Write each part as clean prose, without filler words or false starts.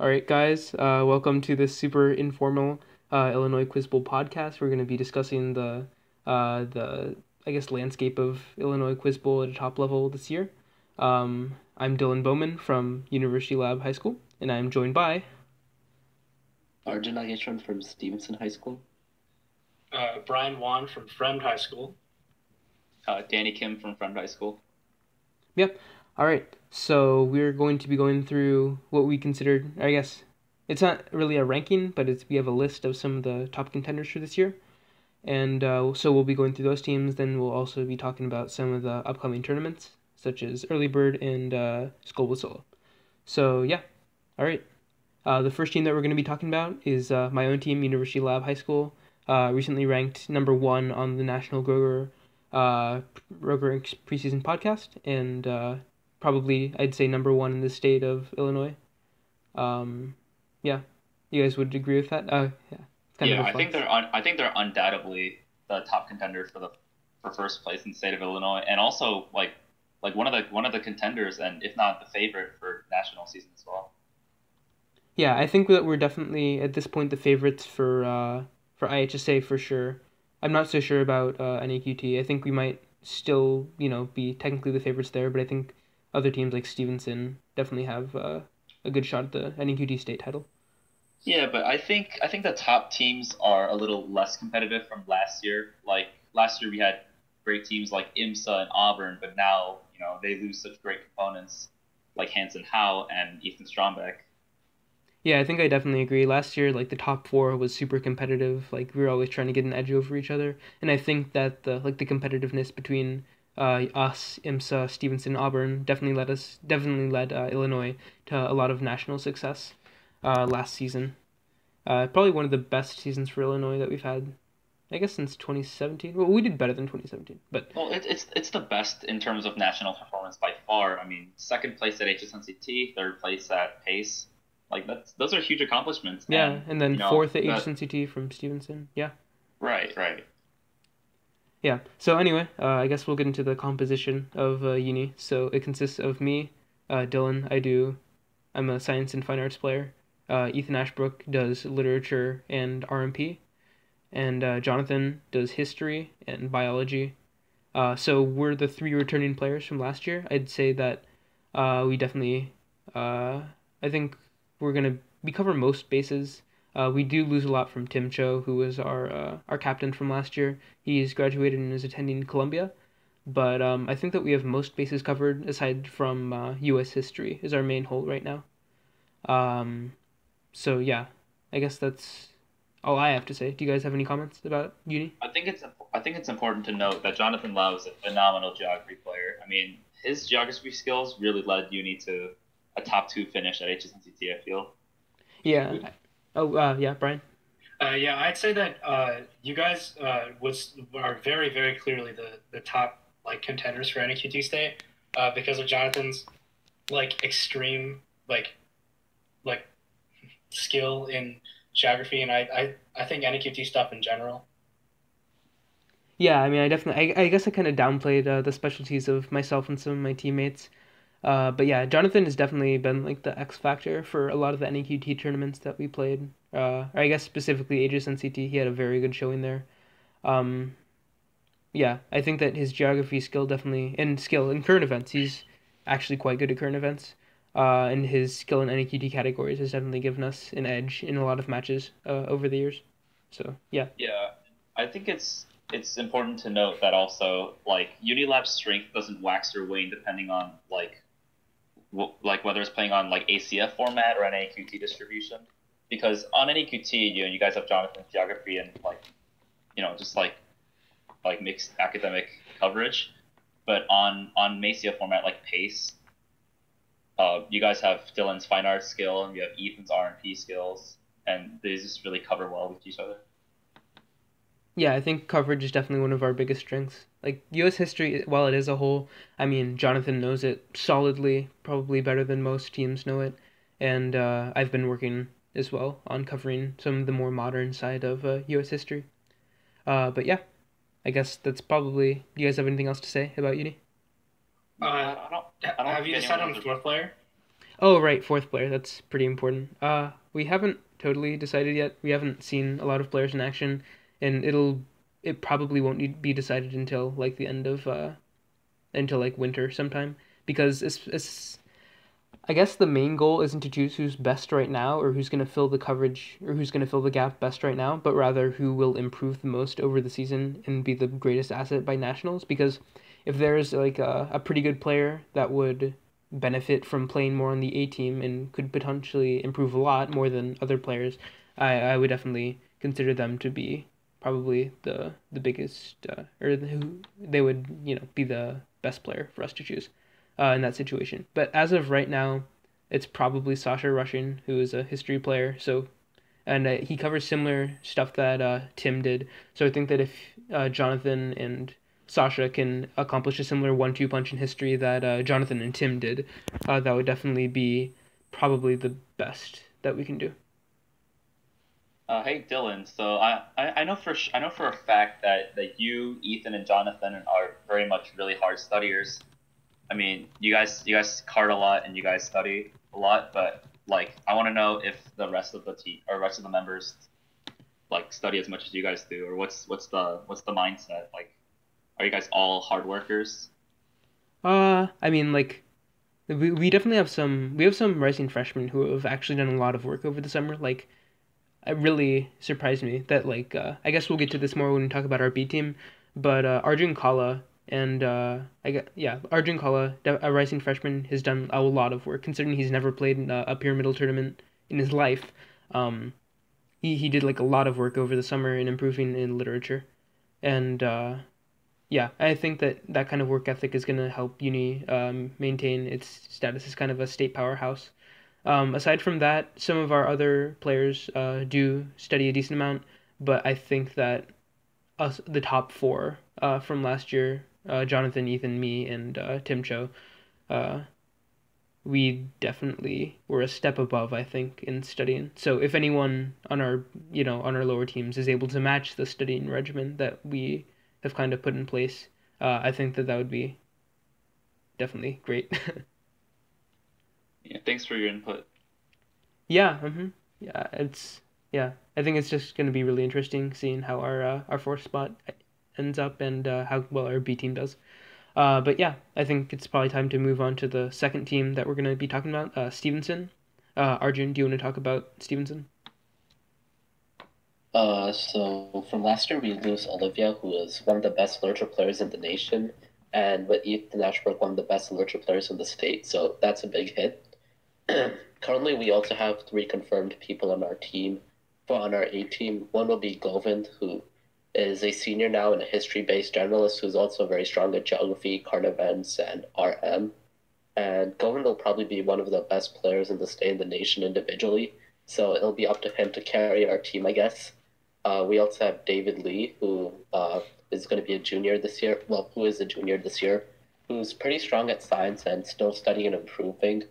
All right, guys, welcome to this super informal Illinois Quiz Bowl podcast. We're going to be discussing the I guess landscape of Illinois Quiz Bowl at a top level this year. I'm Dylan Bowman from University Lab High School, and I'm joined by Arjun from Stevenson High School. Bryan Wan from Friend High School. Danny Kim from Friend High School. Yep. All right. So we're going to be going through what we considered, I guess, it's not really a ranking, but we have a list of some of the top contenders for this year. And so we'll be going through those teams. Then we'll also be talking about some of the upcoming tournaments, such as Early Bird and Skull with Solo. So yeah. All right. The first team that we're going to be talking about is my own team, University Lab High School, recently ranked number 1 on the National Groger preseason podcast, and probably I'd say number 1 in the state of Illinois. Yeah, you guys would agree with that? Yeah, it's kind of I think they're undoubtedly the top contender for first place in the state of Illinois, and also like one of the contenders, and if not the favorite for national season as well. Yeah, I think that we're definitely at this point the favorites for IHSA for sure. I'm not so sure about NAQT. I think we might still, be technically the favorites there, but I think other teams like Stevenson definitely have a good shot at the NAQT state title. Yeah, but I think the top teams are a little less competitive from last year. Like last year we had great teams like IMSA and Auburn, but now, they lose such great components like Hanson Howe and Ethan Strombeck. Yeah, I think I definitely agree. Last year, like the top 4 was super competitive. Like we were always trying to get an edge over each other, and I think that the competitiveness between us, IMSA, Stevenson, Auburn definitely led Illinois to a lot of national success last season. Probably one of the best seasons for Illinois that we've had, I guess, since 2017. Well, we did better than 2017, but it's the best in terms of national performance by far. I mean, second place at HSNCT, third place at Pace. Like those are huge accomplishments. Yeah, and then fourth at HSNCT from Stevenson. Yeah. Right. Yeah. So anyway, I guess we'll get into the composition of uni. So it consists of me, Dylan. I'm a science and fine arts player. Ethan Ashbrook does literature and RMP, and Jonathan does history and biology. So we're the 3 returning players from last year. I'd say that we definitely, I think we cover most bases. We do lose a lot from Tim Cho, who was our captain from last year. He's graduated and is attending Columbia, but I think that we have most bases covered aside from U.S. history is our main hole right now. So yeah, I guess that's all I have to say. Do you guys have any comments about uni? I think it's important to note that Jonathan Lau is a phenomenal geography player. I mean, his geography skills really led uni to a top 2 finish at HSNCT, I feel. Yeah. Yeah, Bryan. Yeah, I'd say that you guys are very, very clearly the top contenders for NAQT state because of Jonathan's extreme skill in geography, and I think NAQT stuff in general. Yeah, I mean, I guess I kind of downplayed the specialties of myself and some of my teammates. But yeah, Jonathan has definitely been the X factor for a lot of the NAQT tournaments that we played. Or I guess specifically Aegis NCT, he had a very good showing there. Yeah, I think that his geography skill and skill in current events, he's actually quite good at current events. And his skill in NAQT categories has definitely given us an edge in a lot of matches over the years. So yeah. Yeah, I think it's important to note that also Unilab's strength doesn't wax or wane depending on whether it's playing on ACF format or NAQT distribution, because on NAQT you guys have Jonathan's geography and just mixed academic coverage, but on Macia format like Pace, you guys have Dylan's fine arts skill and you have Ethan's R&P skills, and they just really cover well with each other. Yeah, I think coverage is definitely one of our biggest strengths. U.S. history, while it is a whole, I mean, Jonathan knows it solidly, probably better than most teams know it. And I've been working as well on covering some of the more modern side of U.S. history. But yeah, I guess that's probably... Do you guys have anything else to say about uni? Have you decided on the 4th player? Oh, right, fourth player. That's pretty important. We haven't totally decided yet. We haven't seen a lot of players in action, and it probably won't be decided until like the end of until like winter sometime because it's I guess the main goal isn't to choose who's best right now or who's going to fill the coverage or who's going to fill the gap best right now, but rather who will improve the most over the season and be the greatest asset by nationals. Because if there's like a pretty good player that would benefit from playing more on the A team and could potentially improve a lot more than other players, I would definitely consider them to be probably the biggest who they would be the best player for us to choose in that situation. But as of right now, it's probably Sasha Russian, who is a history player. So, and he covers similar stuff that Tim did. So I think that if Jonathan and Sasha can accomplish a similar 1-2 punch in history that Jonathan and Tim did, that would definitely be probably the best that we can do. Hey Dylan, so I know I know for a fact that you, Ethan, and Jonathan are very much really hard studiers. I mean, you guys card a lot and you guys study a lot, but like I want to know if the rest of the team or rest of the members like study as much as you guys do, or what's the mindset? Like, are you guys all hard workers? I mean, like we definitely have some rising freshmen who have actually done a lot of work over the summer. Like it really surprised me that like I guess we'll get to this more when we talk about our B team, but Arjun Kala and Arjun Kala, a rising freshman, has done a lot of work considering he's never played in a pyramidal tournament in his life. Um, he did like a lot of work over the summer in improving in literature, and yeah, I think that that kind of work ethic is going to help uni maintain its status as kind of a state powerhouse. Aside from that, some of our other players do study a decent amount, but I think that the top four from last year, Jonathan, Ethan, me, and Tim Cho, uh, we definitely were a step above, I think, in studying. So if anyone on our, on our lower teams is able to match the studying regimen that we have kind of put in place, I think that that would be definitely great. Yeah, thanks for your input. Yeah, yeah, yeah. I think it's just going to be really interesting seeing how our fourth spot ends up and how well our B team does. But yeah, I think it's probably time to move on to the second team that we're going to be talking about, Stevenson. Arjun, do you want to talk about Stevenson? So from last year, we lose Olivia, who is one of the best literature players in the nation, and with Ethan Ashbrook, one of the best literature players in the state. So that's a big hit. Currently, we also have 3 confirmed people on our team. On our A team, one will be Govind, who is a senior now and a history-based generalist who's also very strong at geography, current events, and RM. And Govind will probably be one of the best players in the state and the nation individually. So it'll be up to him to carry our team, I guess. We also have David Lee, who is going to be a junior this year. Well, who is a junior this year, who's pretty strong at science and still studying and improving.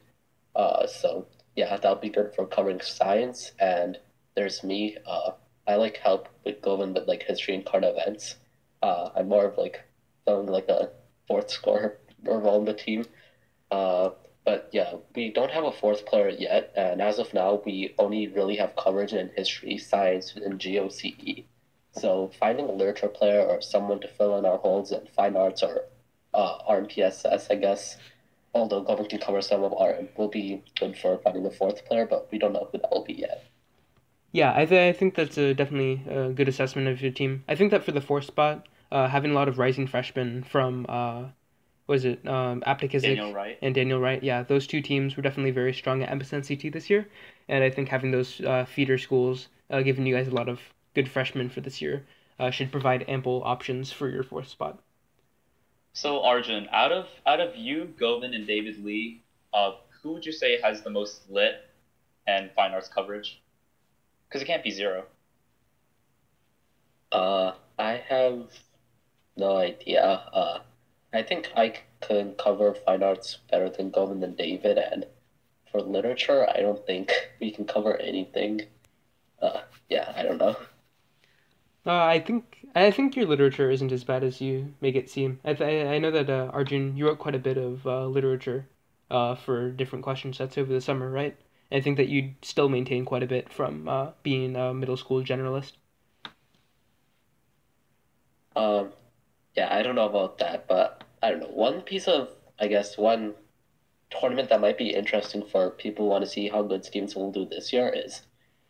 So yeah, that'll be good for covering science. And there's me. I like help with Govind with like history and current events. I'm more of like feeling like a fourth scorer role in the team. But yeah, we don't have a fourth player yet, and as of now, we only really have coverage in history, science, and GOCE. So finding a literature player or someone to fill in our holes in fine arts or RMPSS, I guess, although Govind can cover some of RM, will be good for finding a fourth player, but we don't know who that will be yet. Yeah, I think that's definitely a good assessment of your team. I think that for the fourth spot, having a lot of rising freshmen from was it Daniel Aptekizik Wright. and Daniel Wright? Yeah, those two teams were definitely very strong at MSNCT this year, and I think having those feeder schools giving you guys a lot of good freshmen for this year should provide ample options for your fourth spot. So Arjun, out of you, Govind, and David Lee, who would you say has the most lit and fine arts coverage? Because it can't be zero. I have no idea. I think I can cover fine arts better than Govind and David, and for literature, I don't think we can cover anything. Yeah, I don't know. I think your literature isn't as bad as you make it seem. I know that Arjun, you wrote quite a bit of literature. for different question sets over the summer, right? And I think that you still maintain quite a bit from being a middle school generalist. Um, yeah, I don't know about that, but I don't know. One piece of, I guess, one tournament that might be interesting for people who want to see how good Stevenson will do this year is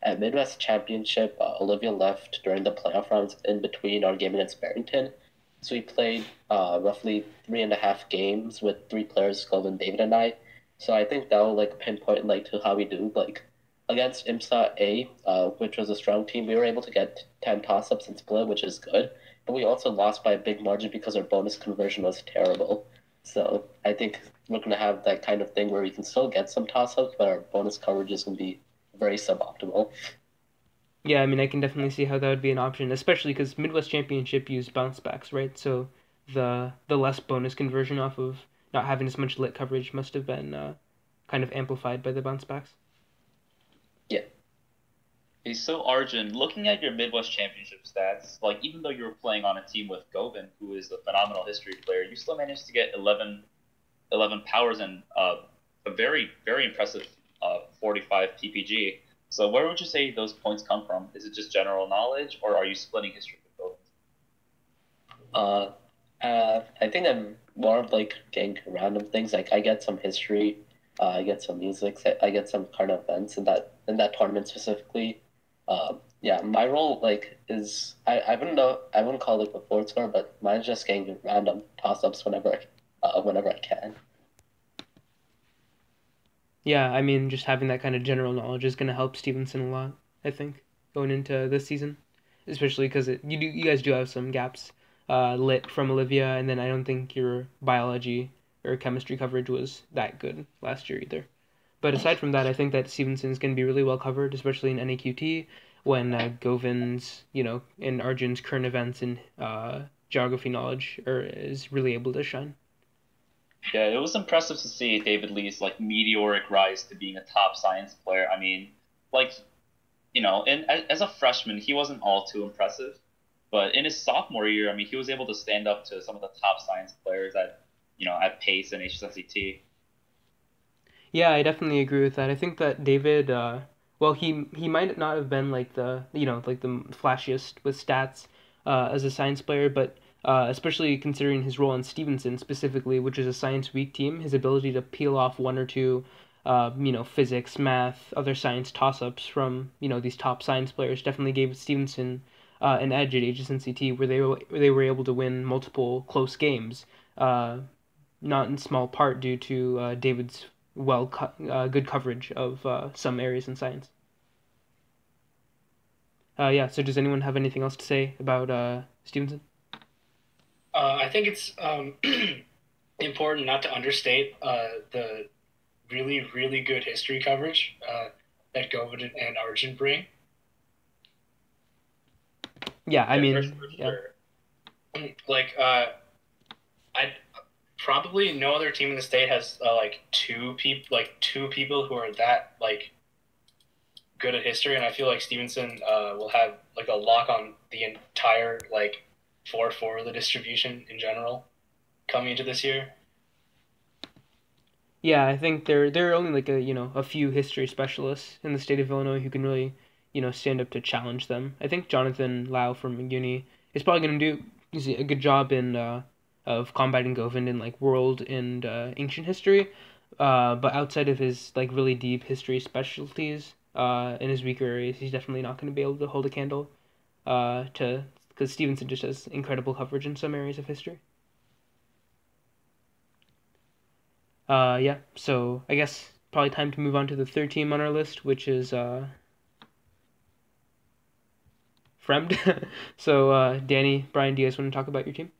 at Midwest Championship. Olivia left during the playoff rounds in between our game against Barrington. So we played roughly 3.5 games with 3 players, Golden, David, and I. So I think that will like pinpoint like to how we do. Like against IMSA A, which was a strong team, we were able to get 10 toss-ups and split, which is good. But we also lost by a big margin because our bonus conversion was terrible. So I think we're going to have that kind of thing where we can still get some toss-ups, but our bonus coverage is going to be very suboptimal. Yeah, I mean, I can definitely see how that would be an option, especially because Midwest Championship used bounce backs, right? So the less bonus conversion off of not having as much lit coverage must have been kind of amplified by the bounce backs. Yeah. Okay, so Arjun, looking at your Midwest Championship stats, like even though you were playing on a team with Govan, who is a phenomenal history player, you still managed to get 11 powers and a very, very impressive 45 PPG. So where would you say those points come from? Is it just general knowledge, or are you splitting history with Uh, I think I'm more of like getting random things. Like I get some history, I get some music, I get some current events in that tournament specifically. Yeah, my role like is I wouldn't know, I wouldn't call it a board score, but mine's just getting random toss ups whenever I can. Yeah, I mean, just having that kind of general knowledge is going to help Stevenson a lot, I think, going into this season, especially because you guys do have some gaps lit from Olivia, and then I don't think your biology or chemistry coverage was that good last year either. But aside from that, I think that Stevenson's going to be really well covered, especially in NAQT when Govan's, and Arjun's current events and geography knowledge is really able to shine. Yeah, it was impressive to see David Lee's like meteoric rise to being a top science player. I mean, like, as a freshman, he wasn't all too impressive, but in his sophomore year, I mean, he was able to stand up to some of the top science players at PACE and HSCT. Yeah, I definitely agree with that. I think that David, well, he might not have been like the flashiest with stats as a science player, but especially considering his role on Stevenson specifically, which is a science weak team, his ability to peel off one or two, physics, math, other science toss-ups from these top science players definitely gave Stevenson an edge at HSNCT where they were able to win multiple close games. Not in small part due to David's good coverage of some areas in science. Yeah. So does anyone have anything else to say about Stevenson? I think it's important not to understate the really, really good history coverage that Govan and Arjun bring. Yeah, I mean, for sure. Like, I probably no other team in the state has two people who are that like good at history, and I feel like Stevenson will have like a lock on the entire like 4-4 of the distribution in general coming into this year. Yeah, I think there are only like a few history specialists in the state of Illinois who can really stand up to challenge them. I think Jonathan Lau from Uni is probably going to do a good job in of combating Govind in like world and ancient history. But outside of his like really deep history specialties in his weaker areas, he's definitely not going to be able to hold a candle to because Stevenson just has incredible coverage in some areas of history. Yeah, so I guess probably time to move on to the third team on our list, which is Fremd. So Danny, Bryan, do you guys want to talk about your team?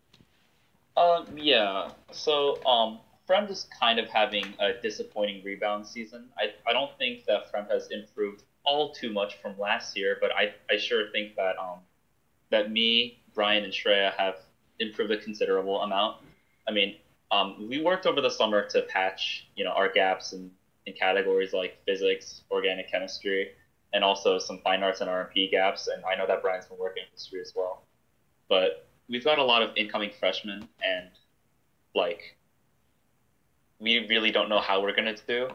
Yeah. So, Fremd is kind of having a disappointing rebound season. I don't think that Fremd has improved all too much from last year, but I sure think that me, Bryan, and Shreya have improved a considerable amount. I mean, we worked over the summer to patch, our gaps in categories like physics, organic chemistry, and also some fine arts and R&P gaps. And I know that Bryan's been working in history as well. But we've got a lot of incoming freshmen, and like we really don't know how we're gonna do,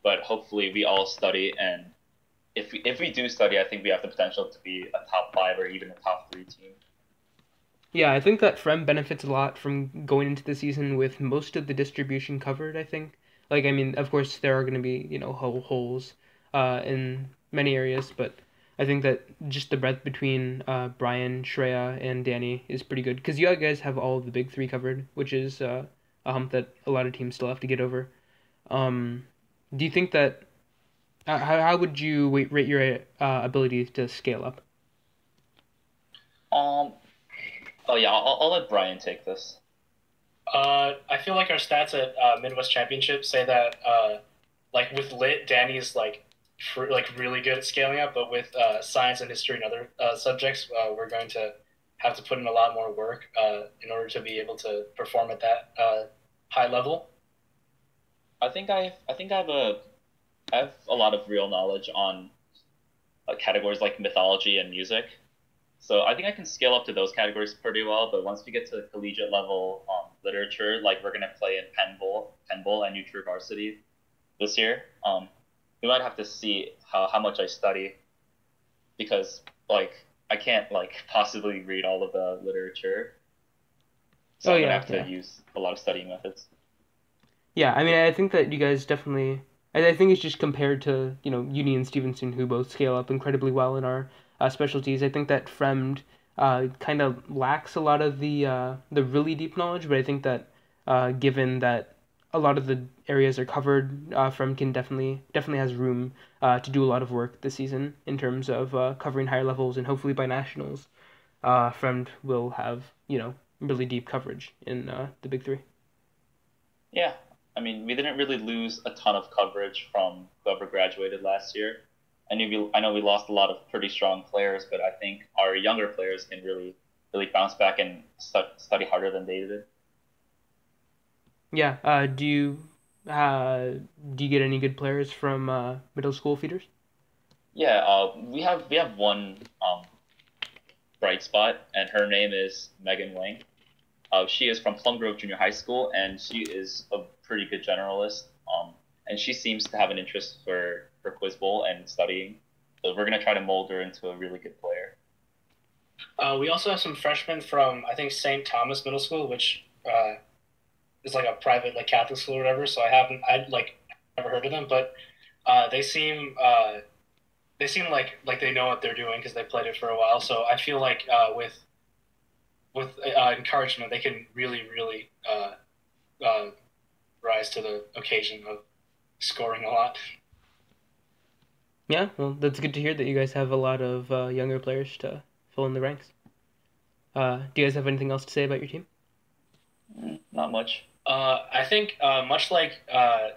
but hopefully we all study, and if we do study, I think we have the potential to be a top 5 or even a top 3 team. Yeah, I think that Frem benefits a lot from going into the season with most of the distribution covered, I think. Like, I mean, of course, there are going to be, holes in many areas, but I think that just the breadth between Bryan, Shreya, and Danny is pretty good. Because you guys have all of the big three covered, which is a hump that a lot of teams still have to get over. Um, do you think that, how would you rate your ability to scale up? Um. Oh yeah, I'll let Bryan take this. I feel like our stats at Midwest Championship say that like with lit, Danny's like like really good at scaling up, but with science and history and other subjects, we're going to have to put in a lot more work in order to be able to perform at that high level. I have a lot of real knowledge on categories like mythology and music. So I think I can scale up to those categories pretty well. But once we get to collegiate level literature, like we're gonna play in Penn Bowl, and Neutral Varsity this year, we might have to see how much I study, because like I can't like possibly read all of the literature. So I'm gonna have to use a lot of studying methods. Yeah, I mean, I think that you guys definitely. I think it's just compared to Uni and Stevenson, who both scale up incredibly well in our specialties. I think that Fremd kind of lacks a lot of the really deep knowledge, but I think that given that a lot of the areas are covered, Fremd can definitely has room to do a lot of work this season in terms of covering higher levels, and hopefully by nationals, Fremd will have really deep coverage in the big three. Yeah, I mean, we didn't really lose a ton of coverage from whoever graduated last year. I know we lost a lot of pretty strong players, but I think our younger players can really bounce back and study harder than they did. Yeah. Do you get any good players from middle school feeders? Yeah, we have one bright spot, and her name is Megan Wang. She is from Plum Grove Junior High School, and she is a pretty good generalist. And she seems to have an interest for Quiz Bowl and studying. So we're gonna try to mold her into a really good player. We also have some freshmen from I think St. Thomas Middle School, which is like a private like Catholic school or whatever. So I like never heard of them, but they seem like they know what they're doing because they played it for a while. So I feel like with encouragement, they can really rise to the occasion of scoring a lot. Yeah, well, that's good to hear that you guys have a lot of younger players to fill in the ranks. Do you guys have anything else to say about your team? Not much. I think much like I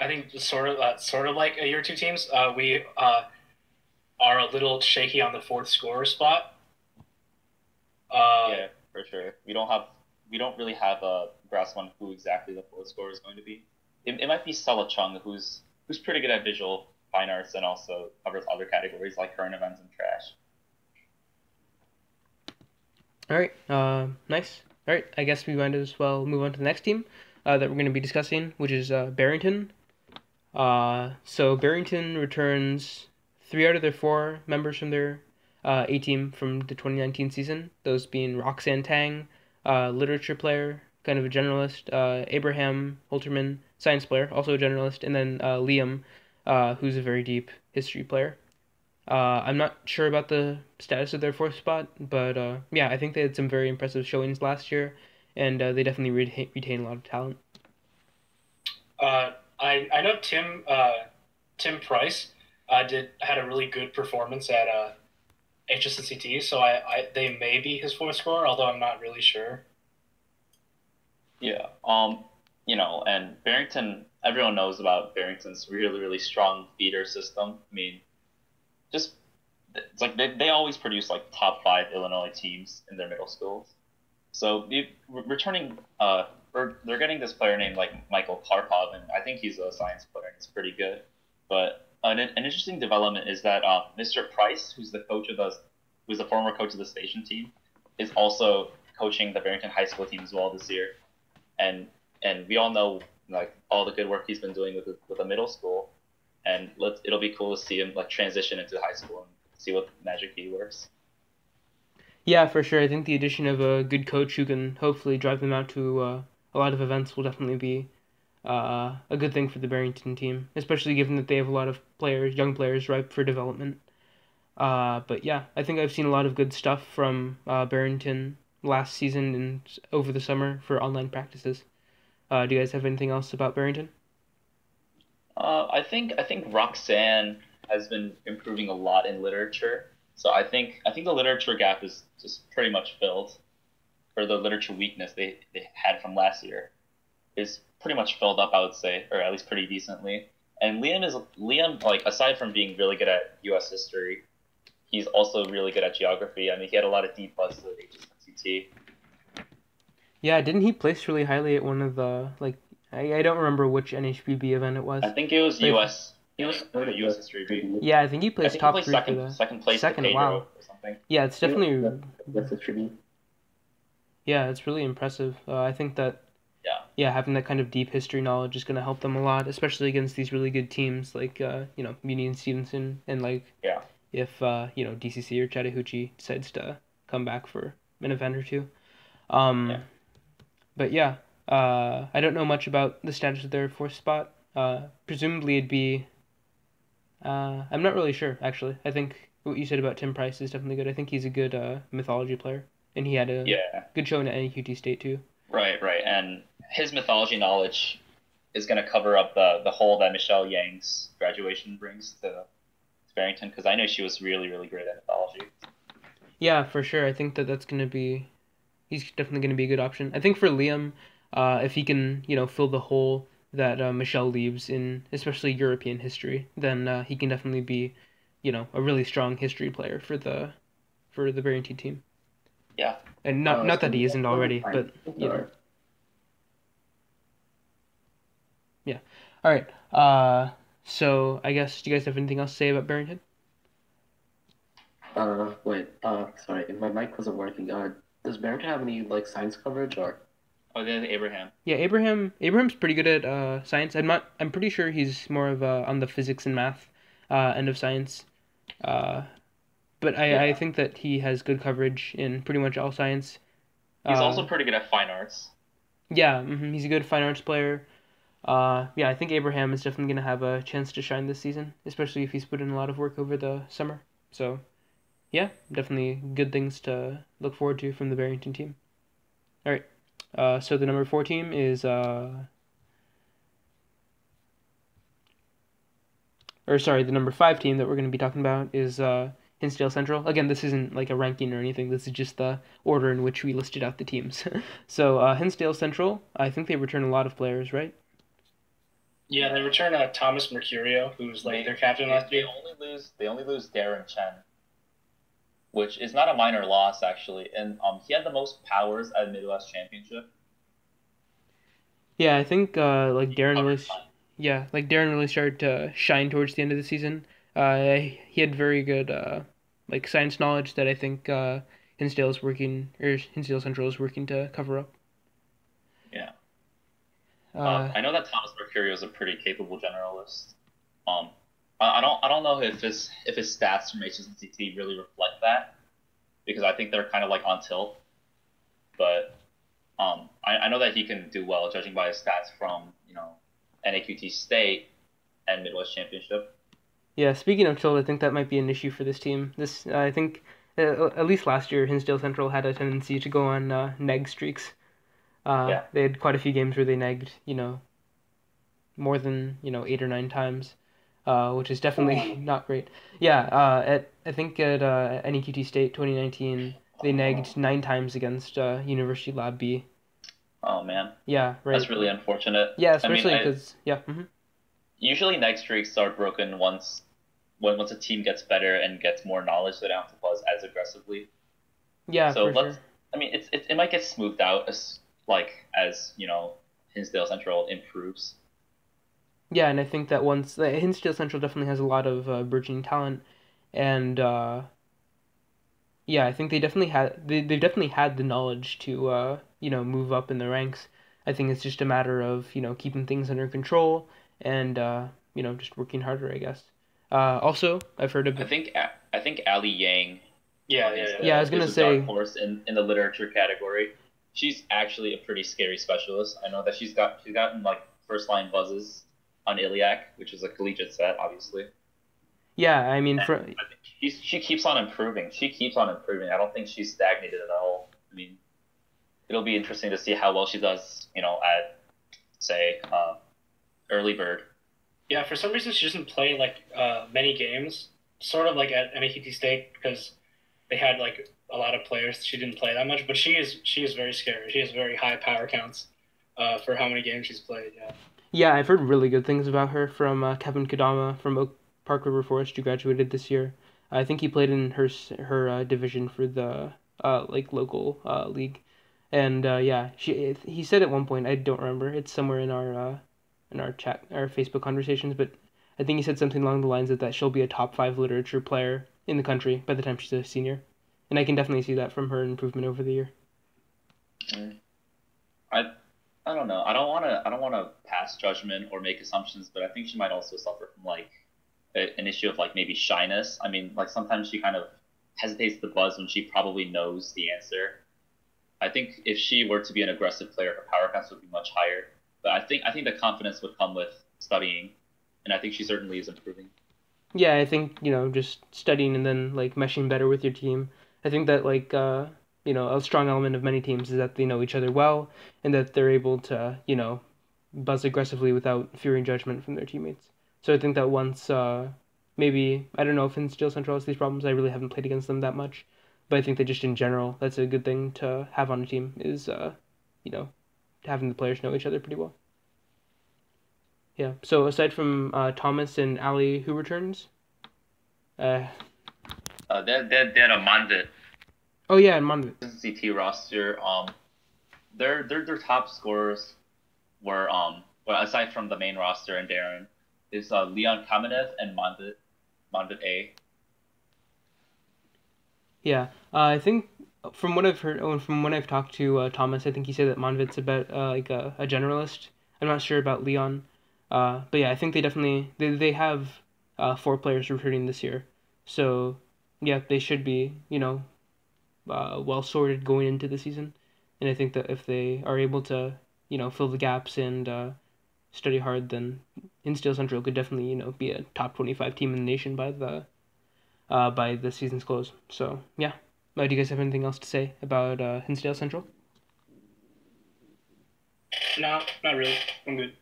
think sort of like your two teams, we are a little shaky on the fourth scorer spot. Yeah, for sure. We don't really have a grasp on who exactly the fourth scorer is going to be. It might be Stella Chung, who's pretty good at visual fine arts and also covers other categories like current events and trash. All right, nice. All right, I guess we might as well move on to the next team that we're going to be discussing, which is Barrington. So Barrington returns 3 out of their 4 members from their A team from the 2019 season. Those being Roxanne Tang, literature player, kind of a generalist, Abraham Holterman, science player, also a generalist, and then Liam, who's a very deep history player. I'm not sure about the status of their 4th spot, but yeah, I think they had some very impressive showings last year, and they definitely retain a lot of talent. I know Tim Price had a really good performance at HSCT, so they may be his 4th scorer, although I'm not really sure. Yeah. And Barrington, everyone knows about Barrington's really strong feeder system. I mean, just it's like they always produce like top 5 Illinois teams in their middle schools. So returning they're getting this player named like Michael Karpov, and I think he's a science player and he's pretty good. But an interesting development is that Mr. Price, who's the former coach of the station team, is also coaching the Barrington High School team as well this year. And we all know like all the good work he's been doing with the middle school, and it'll be cool to see him like transition into high school and see what magic he works. Yeah, for sure. I think the addition of a good coach who can hopefully drive them out to a lot of events will definitely be a good thing for the Barrington team, especially given that they have a lot of players, young players, ripe for development. But yeah, I think I've seen a lot of good stuff from Barrington last season and over the summer for online practices. Do you guys have anything else about Barrington? I think Roxanne has been improving a lot in literature. So I think the literature gap is just pretty much filled, or the literature weakness they had from last year is pretty much filled up, I would say, or at least pretty decently. And Liam, like aside from being really good at U.S. history, he's also really good at geography. I mean, he had a lot of deep buzzes at HSCT. Yeah, didn't he place really highly at one of the I don't remember which NHBB event it was. I think it was But U.S. He was good at U.S. history. yeah, I think he I placed think he top placed three for the second place to second. Pedro Wow. or something. Yeah, it's definitely That's a tribute. yeah, it's really impressive. I think that Yeah. yeah, having that kind of deep history knowledge is going to help them a lot, especially against these really good teams like Muni and Stevenson, and like Yeah. if DCC or Chattahoochee decides to come back for an event or two. Um, Yeah. But yeah, I don't know much about the status of their fourth spot. Presumably it'd be. I'm not really sure actually. I think what you said about Tim Price is definitely good. I think he's a good mythology player, and he had a Yeah. good showing at NEQT State too. Right. And his mythology knowledge is going to cover up the hole that Michelle Yang's graduation brings to Barrington, because I know she was really, really great at mythology. Yeah, for sure. I think that that's gonna be. He's definitely gonna be a good option. I think for Liam, if he can fill the hole that Michelle leaves in, especially European history, then he can definitely be, a really strong history player for the Barrington team. Yeah. And not that he isn't already, but yeah. All right. So I guess do you guys have anything else to say about Barrington? Wait, sorry, my mic wasn't working. Does Barrington have any like science coverage or? Oh, then Abraham. Yeah, Abraham's pretty good at science. I'm pretty sure he's more of on the physics and math end of science. But I think that he has good coverage in pretty much all science. He's also pretty good at fine arts. Yeah, he's a good fine arts player. Yeah, I think Abraham is definitely going to have a chance to shine this season, especially if he's put in a lot of work over the summer. So, yeah, definitely good things to look forward to from the Barrington team. All right. So the number 4 team is the number 5 team that we're going to be talking about is Hinsdale Central. Again, this isn't like a ranking or anything. This is just the order in which we listed out the teams. So Hinsdale Central, I think they return a lot of players, right? Yeah, they return Thomas Mercurio, who's like their captain last year. They only lose Darren Chen, which is not a minor loss actually, and he had the most powers at Midwest Championship. Yeah, I think Darren really started to shine towards the end of the season. He had very good science knowledge that I think Hinsdale Central is working to cover up. Yeah. I know that Thomas Mercurio is a pretty capable generalist. I don't know if his stats from HSCT really reflect that, because I think they're kind of like on tilt. But I know that he can do well, judging by his stats from NAQT State and Midwest Championship. Yeah, speaking of tilt, I think that might be an issue for this team. I think at least last year, Hinsdale Central had a tendency to go on neg streaks. They had quite a few games where they negged, more than 8 or 9 times, which is definitely not great. Yeah, I think at NEQT State 2019, they negged 9 times against University Lab B. Oh man. Yeah, right. That's really unfortunate. Yeah, especially because Usually neg streaks are broken once a team gets better and gets more knowledge, so they don't have to buzz as aggressively. Yeah, so for sure. I mean, it might get smoothed out as Hinsdale Central improves. Yeah, and I think that once Hinsdale Central definitely has a lot of burgeoning talent, and yeah, I think they've definitely had the knowledge to move up in the ranks. I think it's just a matter of keeping things under control and just working harder, I guess. Also, I've heard of. I think Ali Yang. Yeah. Yeah, I was gonna is a say. dark horse in the literature category. She's actually a pretty scary specialist. I know that she's gotten like first line buzzes on Iliac, which is a collegiate set, obviously. Yeah, I mean, I think she keeps on improving. I don't think she's stagnated at all. I mean, it'll be interesting to see how well she does, at, say, early bird. Yeah, for some reason she doesn't play like many games, sort of like at NAQT State, because they had like a lot of players. She didn't play that much, but she is very scary. She has very high power counts for how many games she's played. Yeah. Yeah, I've heard really good things about her from Kevin Kodama from Oak Park River Forest, who graduated this year. I think he played in her division for the like local league, and yeah, he said at one point, I don't remember, it's somewhere in our chat, our Facebook conversations, but I think he said something along the lines of that she'll be a top 5 literature player in the country by the time she's a senior, and I can definitely see that from her improvement over the year. I don't know. I don't want to pass judgment or make assumptions, but I think she might also suffer from like an issue of like maybe shyness. I mean, like sometimes she kind of hesitates to buzz when she probably knows the answer. I think if she were to be an aggressive player, her power counts would be much higher. But I think the confidence would come with studying, and I think she certainly is improving. Yeah, I think just studying and then like meshing better with your team. I think that like a strong element of many teams is that they know each other well and that they're able to buzz aggressively without fearing judgment from their teammates. So I think that once maybe I don't know if in Steel Central has these problems. I really haven't played against them that much, but I think that just in general that's a good thing to have on a team is having the players know each other pretty well. Yeah. So aside from Thomas and Ali, who returns? They're a Mandit. Oh yeah, and Monmouth. CT roster. Their top scorers were well, aside from the main roster and Darren, is Leon Kamenev and Mandit A. Yeah, I think from what I've heard, and from when I've talked to Thomas, I think he said that Monvit's about like a generalist. I'm not sure about Leon, but yeah, I think they have 4 players returning this year, so yeah, they should be well sorted going into the season, and I think that if they are able to fill the gaps and study hard, then Insteel Central could definitely be a top 25 team in the nation by the season's close. So yeah, do you guys have anything else to say about Hinsdale Central? No, not really. I'm good.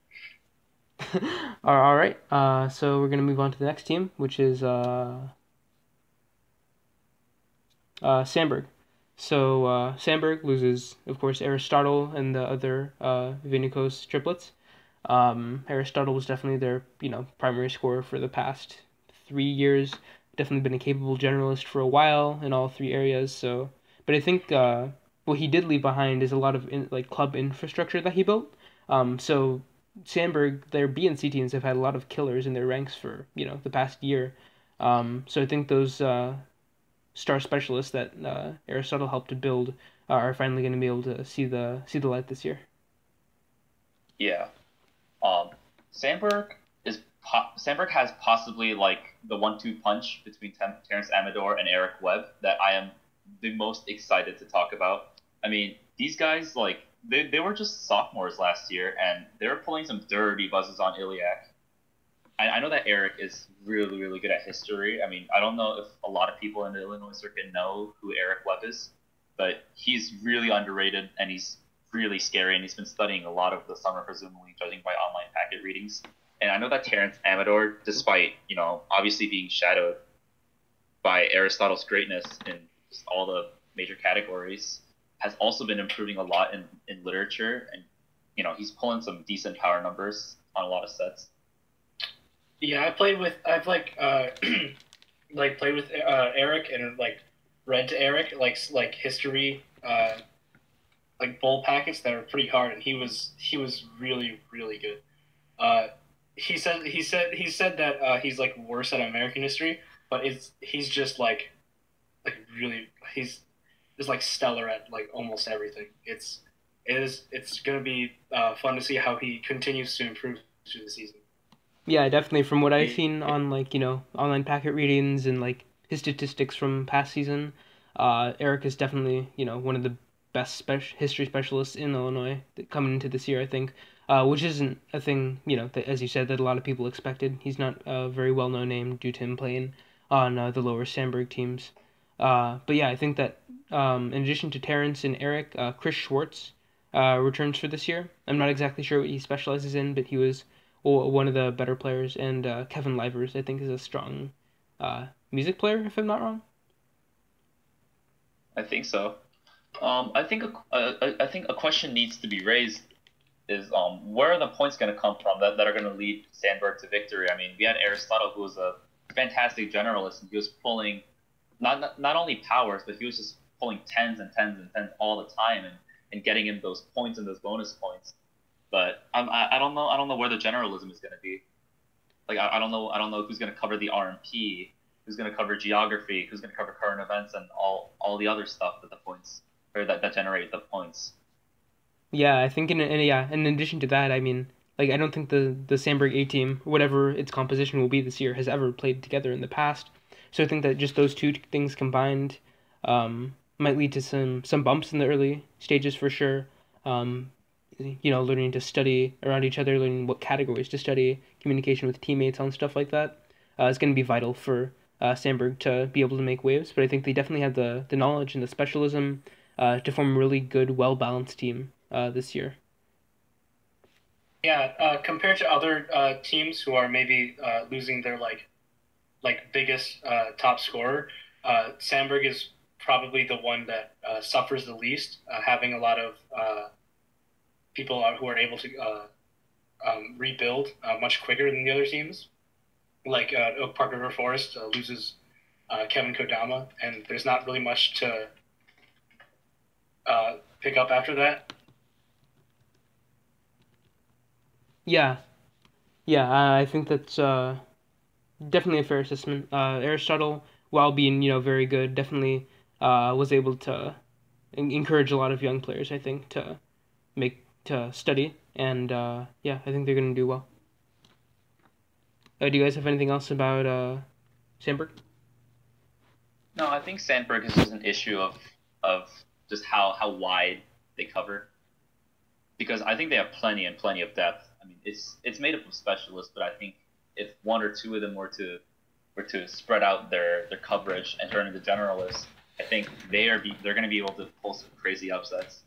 All right. So we're gonna move on to the next team, which is Sandberg. So Sandberg loses, of course, Aristotle and the other Vinicos triplets. Aristotle was definitely their primary scorer for the past 3 years. Definitely been a capable generalist for a while in all 3 areas. So, but I think what he did leave behind is a lot of club infrastructure that he built. So Sandberg, their B and C teams have had a lot of killers in their ranks for the past year. So I think those star specialists that Aristotle helped to build are finally going to be able to see the light this year. Yeah, Sandberg has possibly like the 1-2 punch between Terrence Amador and Eric Webb that I am the most excited to talk about. I mean, these guys like they were just sophomores last year and they were pulling some dirty buzzes on Iliac. I know that Eric is really, really good at history. I mean, I don't know if a lot of people in the Illinois circuit know who Eric Webb is, but he's really underrated and he's really scary, and he's been studying a lot of the summer, presumably judging by online packet readings. And I know that Terrence Amador, despite, obviously being shadowed by Aristotle's greatness in just all the major categories, has also been improving a lot in literature, and, he's pulling some decent power numbers on a lot of sets. Yeah, I've played with played with Eric and read to Eric like history bowl packets that are pretty hard, and he was really, really good. He said that he's worse at American history, but he's just really he's stellar at almost everything. it's going to be fun to see how he continues to improve through the season. Yeah, definitely. From what I've seen on online packet readings and his statistics from past season, Eric is definitely one of the best history specialists in Illinois coming into this year. I think, which isn't a thing that, as you said, that a lot of people expected. He's not a very well known name due to him playing on the lower Sandburg teams. But yeah, I think that in addition to Terrence and Eric, Chris Schwartz returns for this year. I'm not exactly sure what he specializes in, but he was one of the better players. And Kevin Livers, I think, is a strong music player, if I'm not wrong. I think so. I think a question needs to be raised is where are the points going to come from that are going to lead Sandburg to victory? I mean, we had Aristotle, who was a fantastic generalist, and he was pulling not only powers, but he was just pulling tens and tens and tens all the time and getting him those points and those bonus points. But I don't know where the generalism is going to be. Like I don't know who's going to cover the RMP, who's going to cover geography, who's going to cover current events, and all the other stuff that the points or that generate the points. Yeah, I think in addition to that, I mean, I don't think the Sandburg A team, whatever its composition will be this year, has ever played together in the past. So I think that just those two things combined might lead to some bumps in the early stages for sure. Learning to study around each other, learning what categories to study, communication with teammates on stuff like that is going to be vital for Sandburg to be able to make waves. But I think they definitely have the knowledge and the specialism to form a really good, well-balanced team this year. Yeah, compared to other teams who are maybe losing their biggest top scorer, Sandburg is probably the one that suffers the least, having a lot of people who are able to rebuild much quicker than the other teams. Like Oak Park River Forest loses Kevin Kodama, and there's not really much to pick up after that. Yeah, I think that's definitely a fair assessment. Aristotle, while being very good, definitely was able to encourage a lot of young players, I think, to study, and I think they're going to do well. Do you guys have anything else about Sandburg? No, I think Sandburg is just an issue of just how wide they cover, because I think they have plenty of depth. I mean, it's made up of specialists, but I think if one or two of them were to spread out their coverage and turn into generalists, I think they're going to be able to pull some crazy upsets.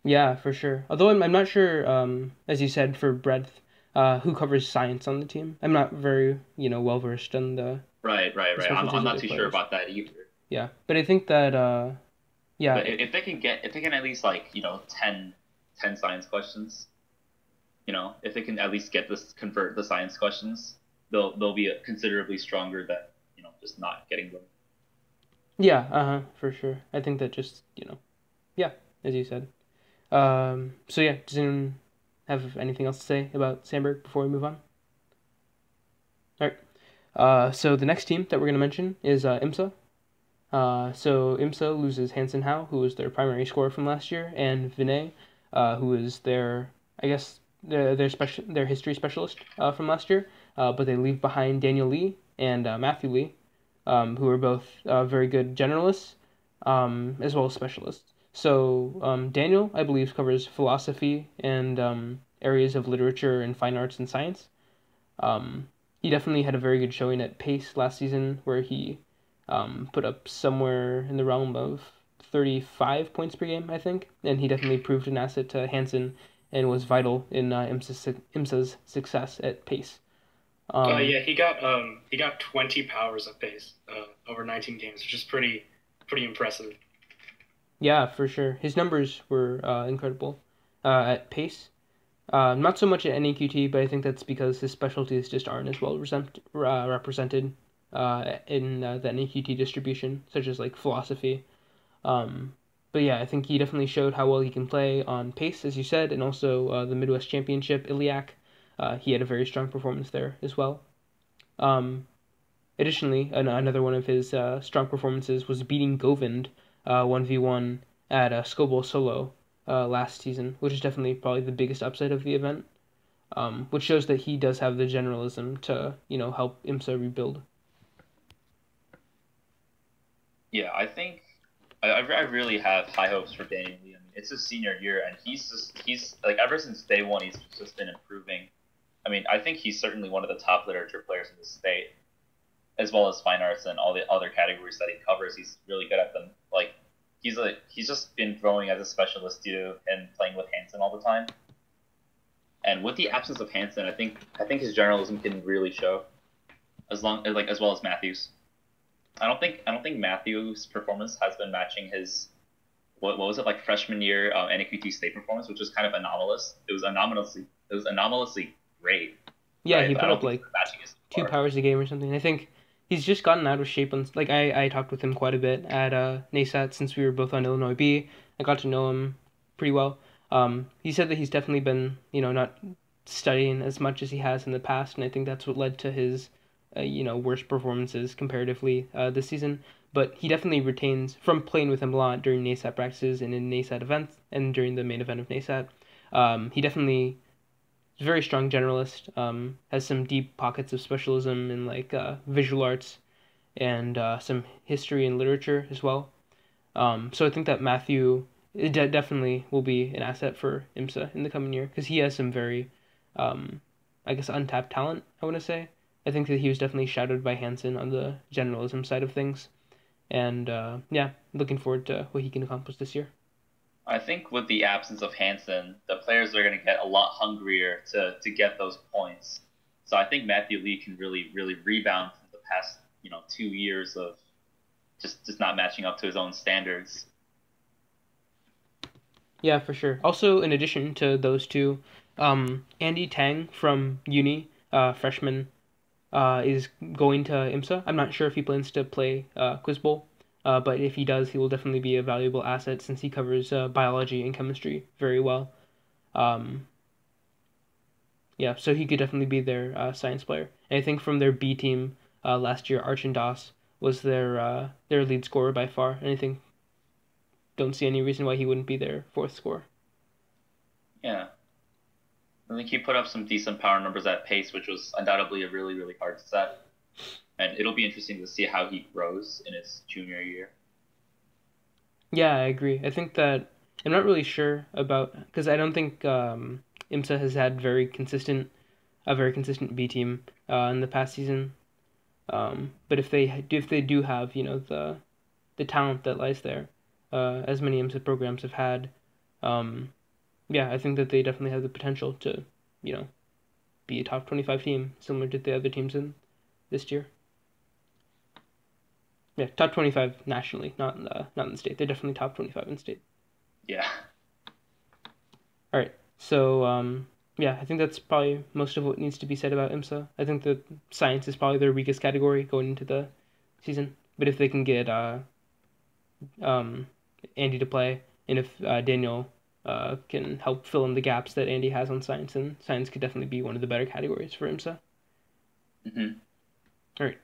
Yeah, for sure. Although I'm not sure, as you said, for breadth, who covers science on the team. I'm not very well versed in the Right. I'm not too sure about that either. Yeah, but I think that But if they can at least 10 science questions, if they can at least convert the science questions, they'll be considerably stronger than just not getting them. Yeah, for sure. I think that just as you said. So yeah, does anyone have anything else to say about Sandburg before we move on? All right. So the next team that we're gonna mention is IMSA. So IMSA loses Hansen Howe, who was their primary scorer from last year, and Vinay, who is their their history specialist from last year. But they leave behind Daniel Lee and Matthew Lee, who are both very good generalists, as well as specialists. So Daniel, I believe, covers philosophy and areas of literature and fine arts and science. He definitely had a very good showing at Pace last season, where he put up somewhere in the realm of 35 points per game, I think, and he definitely proved an asset to Hansen and was vital in IMSA's success at Pace. He got 20 powers at Pace over 19 games, which is pretty impressive. Yeah, for sure. His numbers were incredible at Pace. Not so much at NAQT, but I think that's because his specialties just aren't as well represented in the NAQT distribution, such as philosophy. But yeah, I think he definitely showed how well he can play on Pace, as you said, and also the Midwest Championship, Iliac. He had a very strong performance there as well. Additionally, another one of his strong performances was beating Govind 1v1 at Scobo Solo last season, which is definitely probably the biggest upside of the event, which shows that he does have the generalism to, help IMSA rebuild. Yeah, I think I really have high hopes for Daniel Lee. I mean, it's his senior year, and he's like ever since day one, he's just been improving. I mean, I think he's certainly one of the top literature players in the state, as well as fine arts and all the other categories that he covers. He's really good at them. Like he's just been growing as a specialist due to him playing with Hansen all the time. And with the absence of Hansen, I think his journalism can really show, as well as Matthews. I don't think Matthews' performance has been matching his what was it like freshman year NAQT state performance, which was kind of anomalous. It was anomalously great. Yeah, right? he But I put don't up think like it's matching his 2 score. powers a game or something. I think he's just gotten out of shape on like I talked with him quite a bit at NASAT since we were both on Illinois B. I got to know him pretty well. He said that he's definitely been, not studying as much as he has in the past, and I think that's what led to his worst performances comparatively this season. But he definitely retains from playing with him a lot during NASAT practices and in NASAT events and during the main event of NASAT. He definitely is a very strong generalist. Has some deep pockets of specialism in like visual arts and some history and literature as well. So I think that Matthew definitely will be an asset for IMSA in the coming year because he has some very, I guess, untapped talent, I want to say. I think that he was definitely shadowed by Hansen on the generalism side of things. And yeah, looking forward to what he can accomplish this year. I think with the absence of Hansen, the players are going to get a lot hungrier to get those points. So I think Matthew Lee can really rebound from the past 2 years of just not matching up to his own standards. Yeah, for sure. Also, in addition to those two, Andy Tang from Uni, freshman, is going to IMSA. I'm not sure if he plans to play quizbowl, but if he does, he will definitely be a valuable asset since he covers biology and chemistry very well. Um, yeah, so he could definitely be their science player. And I think from their B team last year, Arjun was their lead scorer by far. And I think don't see any reason why he wouldn't be their fourth scorer. Yeah. I think he put up some decent power numbers at pace, which was undoubtedly a really hard set. And it'll be interesting to see how he grows in his junior year. Yeah, I agree. I think that I'm not really sure about because I don't think IMSA has had a very consistent B team in the past season. But if they do have the talent that lies there, as many IMSA programs have had, yeah, I think that they definitely have the potential to be a top 25 team similar to the other teams in this year. Yeah, top 25 nationally, not in the state. They're definitely top 25 in state. Yeah. All right. So, yeah, I think that's probably most of what needs to be said about IMSA. I think that science is probably their weakest category going into the season. But if they can get Andy to play, and if Daniel can help fill in the gaps that Andy has on science, then science could definitely be one of the better categories for IMSA. Mm-hmm. All right.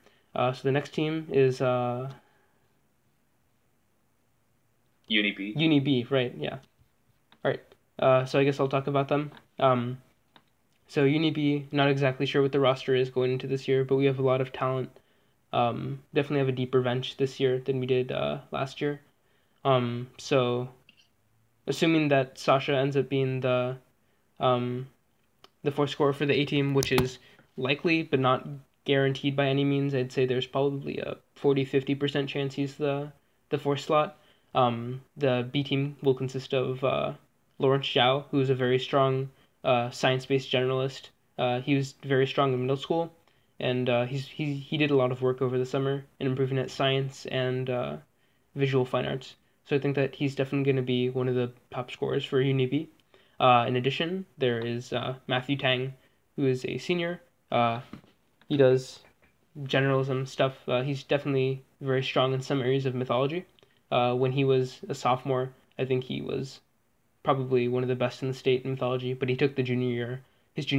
So the next team is Uni B. Uni B, right? Yeah. All right. So I guess I'll talk about them. So Uni B, not exactly sure what the roster is going into this year, but we have a lot of talent. Definitely have a deeper bench this year than we did last year. So assuming that Sasha ends up being the fourth scorer for the A team, which is likely but not guaranteed by any means, I'd say there's probably a 40-50% chance he's the fourth slot. The B team will consist of Lawrence Zhao, who's a very strong science-based generalist. He was very strong in middle school, and he did a lot of work over the summer in improving at science and visual fine arts. So I think that he's definitely going to be one of the top scorers for Univ. In addition, there is Matthew Tang, who is a senior. He does generalism stuff. He's definitely very strong in some areas of mythology. When he was a sophomore, I think he was probably one of the best in the state in mythology, but he took his junior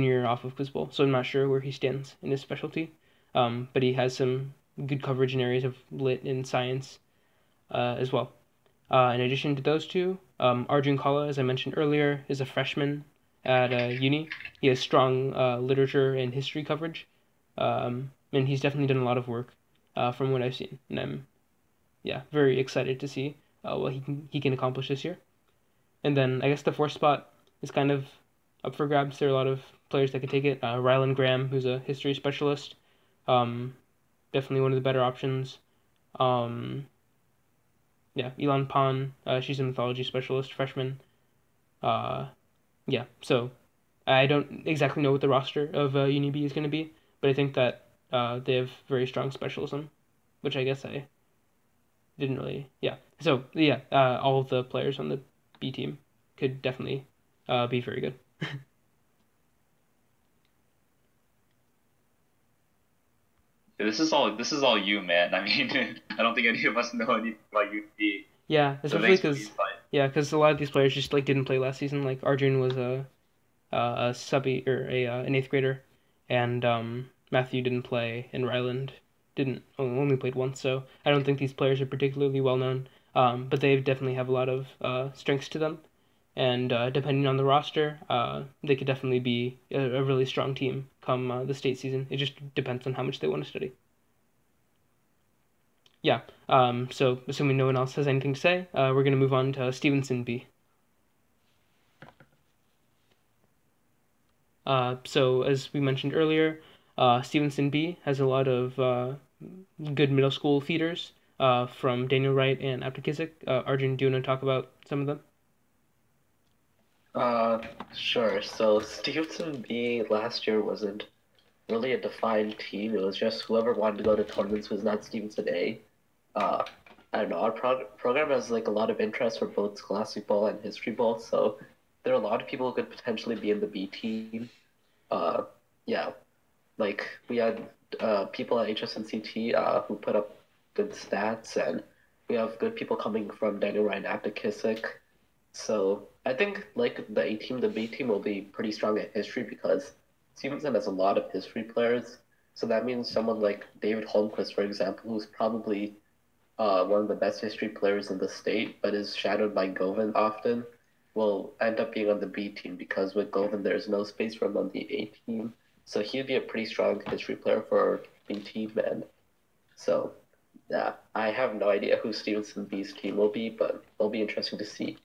year off of quizbowl, so I'm not sure where he stands in his specialty. But he has some good coverage in areas of lit and science as well. In addition to those two, Arjun, as I mentioned earlier, is a freshman at uni. He has strong literature and history coverage, and he's definitely done a lot of work from what I've seen. And I'm very excited to see what he can accomplish this year. And then I guess the fourth spot is kind of up for grabs. There are a lot of players that could take it. Rylan Graham, who's a history specialist, definitely one of the better options. Elon Pan, she's a mythology specialist, freshman. Uh, so I don't exactly know what the roster of Uni B is going to be, but I think that they have very strong specialism, which I guess I didn't really. Yeah. So all of the players on the B team could definitely be very good. This is all you, man. I mean, I don't think any of us know anything about UP. Yeah, So especially thanks for the because insight. a lot of these players just like didn't play last season. Like Arjun was a subby or a an eighth grader, and Matthew didn't play, and Ryland didn't only played once. So I don't think these players are particularly well known. But they definitely have a lot of strengths to them, and depending on the roster, they could definitely be a really strong team come the state season. It just depends on how much they want to study. Yeah. So assuming no one else has anything to say, we're gonna move on to Stevenson B. So as we mentioned earlier, Stevenson B has a lot of good middle school feeders from Daniel Wright and Aptekizik. Arjun, do you want to talk about some of them? Sure. So Stevenson B last year wasn't really a defined team. It was just whoever wanted to go to tournaments was not Stevenson A. Uh, I don't know. Our program has like a lot of interest for both Scholastic Bowl and History Bowl, so there are a lot of people who could potentially be in the B team. Uh, yeah, like we had people at HSNCT who put up good stats, and we have good people coming from Daniel Ryan Aptekissick. So I think like the A team, the B team will be pretty strong at history because Stevenson has a lot of history players. So that means someone like David Holmquist, for example, who's probably one of the best history players in the state, but is shadowed by Govind often, will end up being on the B team because with Govind there's no space for him on the A team. So he'd be a pretty strong history player for our B team, and so yeah, I have no idea who Stevenson B's team will be, but it'll be interesting to see.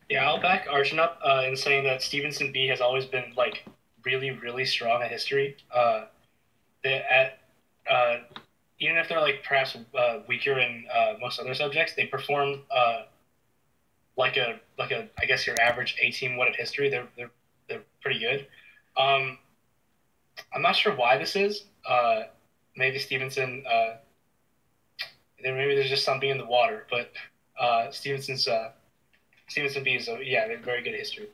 Yeah, I'll back Arjun up in saying that Stevenson B has always been like really, really strong at history. Uh, Even if they're like perhaps weaker in most other subjects, they perform like a I guess your average A team would at history. They're pretty good. I'm not sure why this is. Maybe Stevenson. Maybe there's just something in the water, but Stevenson B is they're very good at history.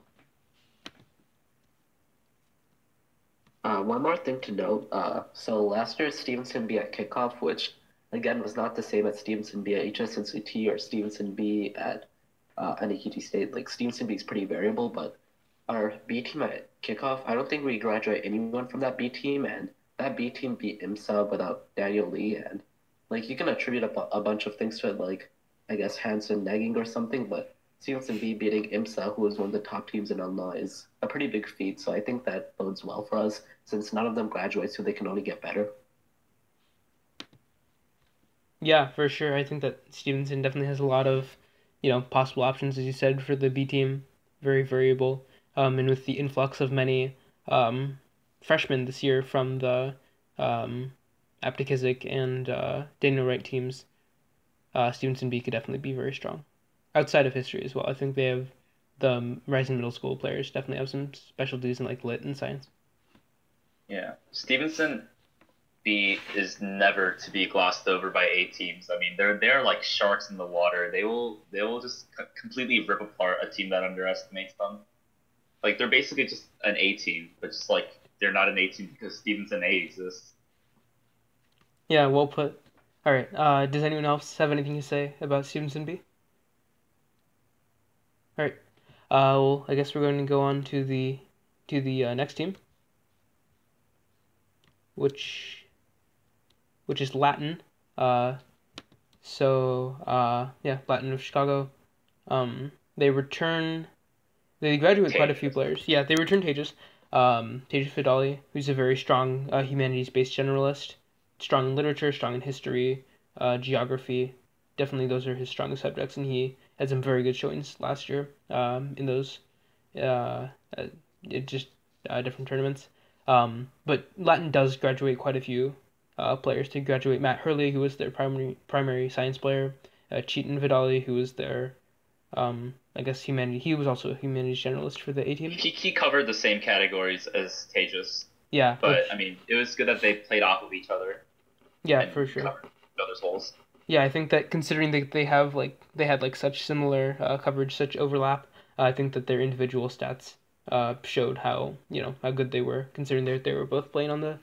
One more thing to note. So last year Stevenson B at kickoff, which again was not the same as Stevenson B at HSNCT or Stevenson B at NEQT State. Like Stevenson B is pretty variable, but our B team at kickoff, I don't think we graduate anyone from that B team, and that B team beat IMSA without Daniel Lee, and like you can attribute a bunch of things to it, like I guess Hanson negging or something, but Stevenson B beating IMSA, who is one of the top teams in Illinois, is a pretty big feat. So I think that bodes well for us since none of them graduate, so they can only get better. Yeah, for sure. I think that Stevenson definitely has a lot of, possible options, as you said, for the B team. Very variable. And with the influx of many freshmen this year from the Aptekizik and Daniel Wright teams, Stevenson B could definitely be very strong. Outside of history as well. I think they have the rising middle school players definitely have some specialties in like lit and science. Yeah, Stevenson B is never to be glossed over by A teams. I mean, they're like sharks in the water. They will just completely rip apart a team that underestimates them. Like they're basically just an A team, but just like they're not an A team because Stevenson A exists. Yeah, well put. All right. Does anyone else have anything to say about Stevenson B? All right. Well, I guess we're going to go on to the next team, which is Latin. Latin of Chicago. They graduate quite a few Tejas. players. Yeah, they return Tejas. Tejas Fidali, who's a very strong humanities-based generalist, strong in literature, strong in history, geography. Definitely those are his strongest subjects, and he had some very good showings last year in those uh, uh, just different tournaments. But Latin does graduate quite a few players. To graduate Matt Hurley, who was their primary science player, Cheaton Vidali, who was their I guess humanity. He was also a humanities generalist for the A team. He covered the same categories as Tejas, Yeah, but I mean, it was good that they played off of each other yeah, and for sure. covered each other's holes. Yeah, I think that considering they had like such similar coverage, such overlap, I think that their individual stats showed how good they were, considering they were both playing on the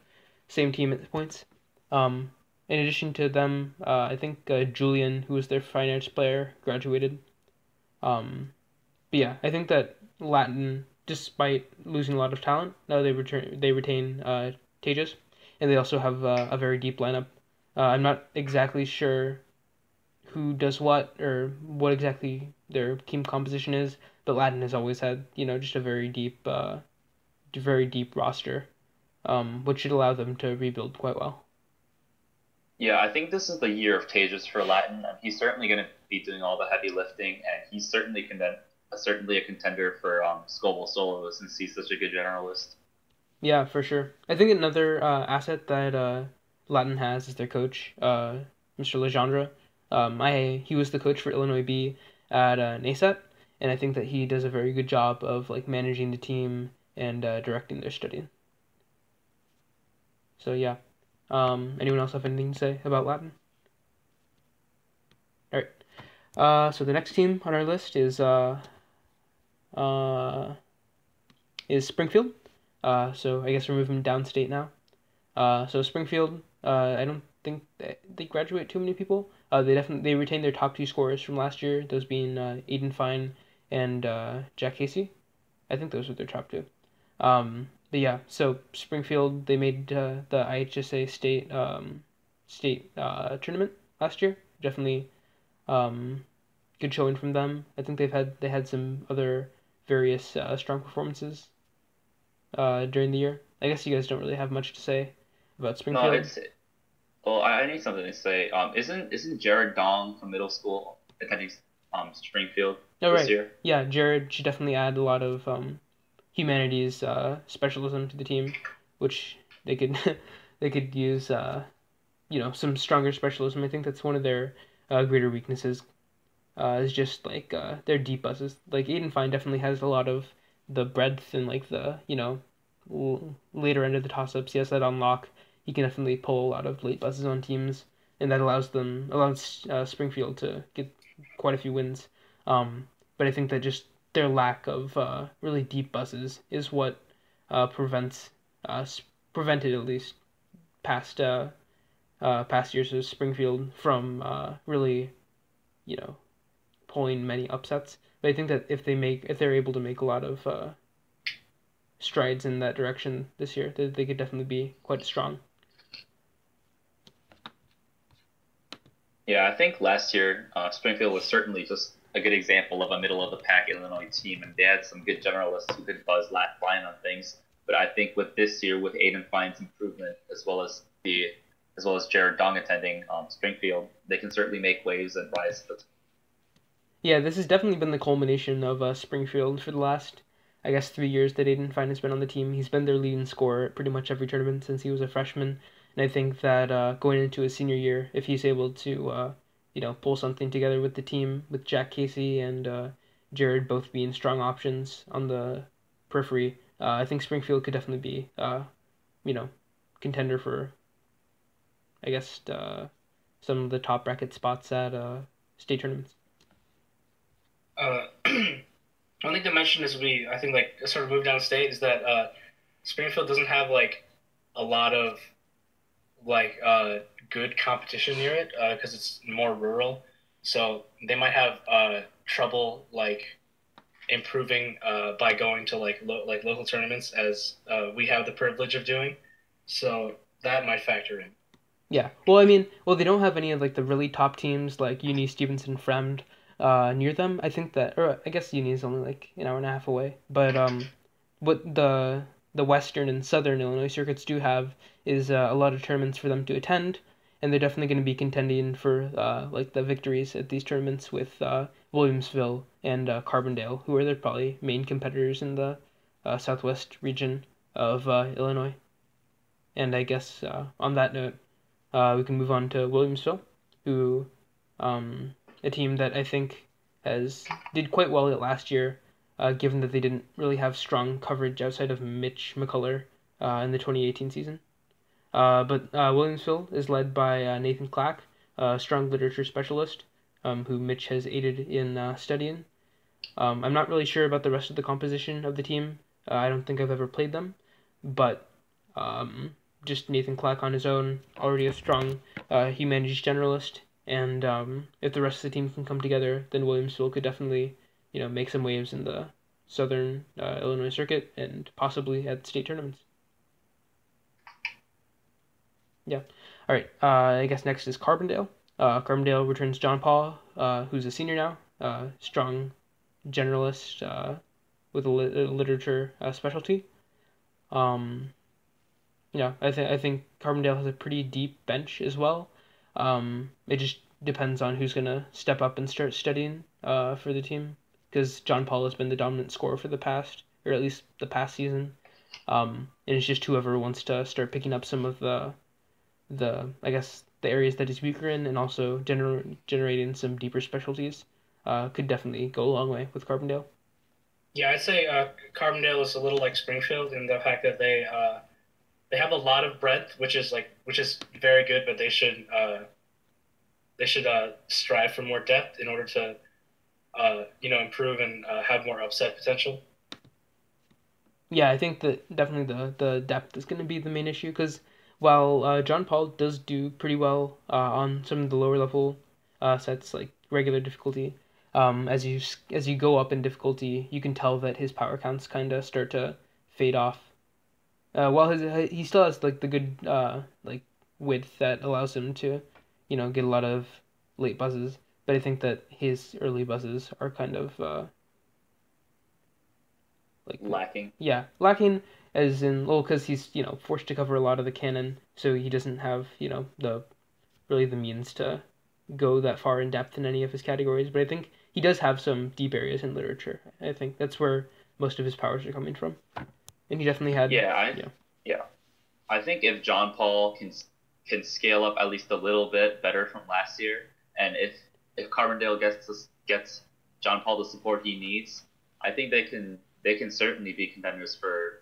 same team at the points. Um, in addition to them, I think Julian, who was their fine arts player, graduated. But yeah, I think that Latin, despite losing a lot of talent, they retain Tejas, and they also have a very deep lineup. I'm not exactly sure who does what or what exactly their team composition is, but Latin has always had just a very deep roster, which should allow them to rebuild quite well. Yeah, I think this is the year of Tejas for Latin, and he's certainly going to be doing all the heavy lifting, and he's certainly a contender for Scoville Solo since he's such a good generalist. Yeah, for sure. I think another asset that Latin has is their coach, Mr. Legendre. He was the coach for Illinois B at NASAT, and I think that he does a very good job of like managing the team and directing their studying. So yeah. Anyone else have anything to say about Latin? All right. So the next team on our list uh, is Springfield. So I guess we're moving downstate now. So Springfield, I don't think they graduate too many people. They retain their top two scorers from last year, those being Aiden Fine and Jack Casey. I think those are their top two. But yeah, so Springfield, they made the IHSA state tournament last year. Definitely good showing from them. I think they had some other various strong performances during the year. I guess you guys don't really have much to say about No, Springfield. well, I need something to say. Isn't Jared Dong from middle school attending Springfield Oh this right, year? yeah, Jared should definitely add a lot of humanities specialism to the team, which they could they could use some stronger specialism. I think that's one of their greater weaknesses is just like their deep buzzes. Like Aiden Fine definitely has a lot of the breadth and like the later end of the toss ups. He has that unlock. He can definitely pull a lot of late buzzes on teams, and that allows Springfield to get quite a few wins. But I think that just their lack of really deep buzzes is what prevents prevented at least past past years of Springfield from really you know pulling many upsets. But I think that if they're able to make a lot of strides in that direction this year, they could definitely be quite strong. Yeah, I think last year Springfield was certainly just a good example of a middle of the pack Illinois team, and they had some good generalists who could buzz line on things. But I think with this year, with Aiden Fine's improvement, as well as Jared Dong attending Springfield, they can certainly make waves and rise to the top. Yeah, this has definitely been the culmination of Springfield for the last, I guess, 3 years that Aiden Fine has been on the team. He's been their leading scorer at pretty much every tournament since he was a freshman, and I think that going into his senior year, if he's able to, pull something together with the team, with Jack Casey and Jared both being strong options on the periphery, I think Springfield could definitely be, contender for, I guess, some of the top bracket spots at state tournaments. One thing to mention is I think like sort of move downstate is that Springfield doesn't have like a lot of like good competition near it because it's more rural, so they might have trouble like improving by going to like local tournaments as we have the privilege of doing. So that might factor in. Yeah. Well, I mean, they don't have any of like the really top teams like Uni Stevenson Fremd, near them. I think that, or I guess uni is only like an hour and a half away. But what the Western and Southern Illinois circuits do have is a lot of tournaments for them to attend, and they're definitely going to be contending for like the victories at these tournaments with Williamsville and Carbondale, who are their probably main competitors in the Southwest region of Illinois. And I guess on that note, we can move on to Williamsville, who a team that I think has did quite well last year, given that they didn't really have strong coverage outside of Mitch McCullough in the 2018 season. But Williamsville is led by Nathan Clack, a strong literature specialist, who Mitch has aided in studying. I'm not really sure about the rest of the composition of the team. I don't think I've ever played them, but just Nathan Clack on his own, already a strong humanities generalist, and if the rest of the team can come together, then Williamsville could definitely, make some waves in the Southern Illinois circuit and possibly at state tournaments. Yeah. All right. I guess next is Carbondale. Carbondale returns John Paul, who's a senior now, strong generalist with a literature specialty. I think Carbondale has a pretty deep bench as well. It just depends on who's gonna step up and start studying for the team, because John Paul has been the dominant scorer for the past, or at least the past season. And it's just whoever wants to start picking up some of the I guess the areas that he's weaker in, and also generating some deeper specialties, could definitely go a long way with Carbondale. Yeah, I'd say Carbondale is a little like Springfield in the fact that they have a lot of breadth, which is very good, but they should strive for more depth in order to improve and have more upset potential. Yeah, I think that definitely the depth is going to be the main issue, because while John Paul does do pretty well on some of the lower level sets, like regular difficulty, as you go up in difficulty, you can tell that his power counts kind of start to fade off. While he still has like the good like width that allows him to, get a lot of late buzzes, but I think that his early buzzes are kind of like lacking. Yeah, lacking as in, well, because he's forced to cover a lot of the canon, so he doesn't have the means to go that far in depth in any of his categories. But I think he does have some deep areas in literature. I think that's where most of his powers are coming from, and he definitely had. Yeah. I think if John Paul can scale up at least a little bit better from last year, and if Carbondale gets John Paul the support he needs, I think they can certainly be contenders for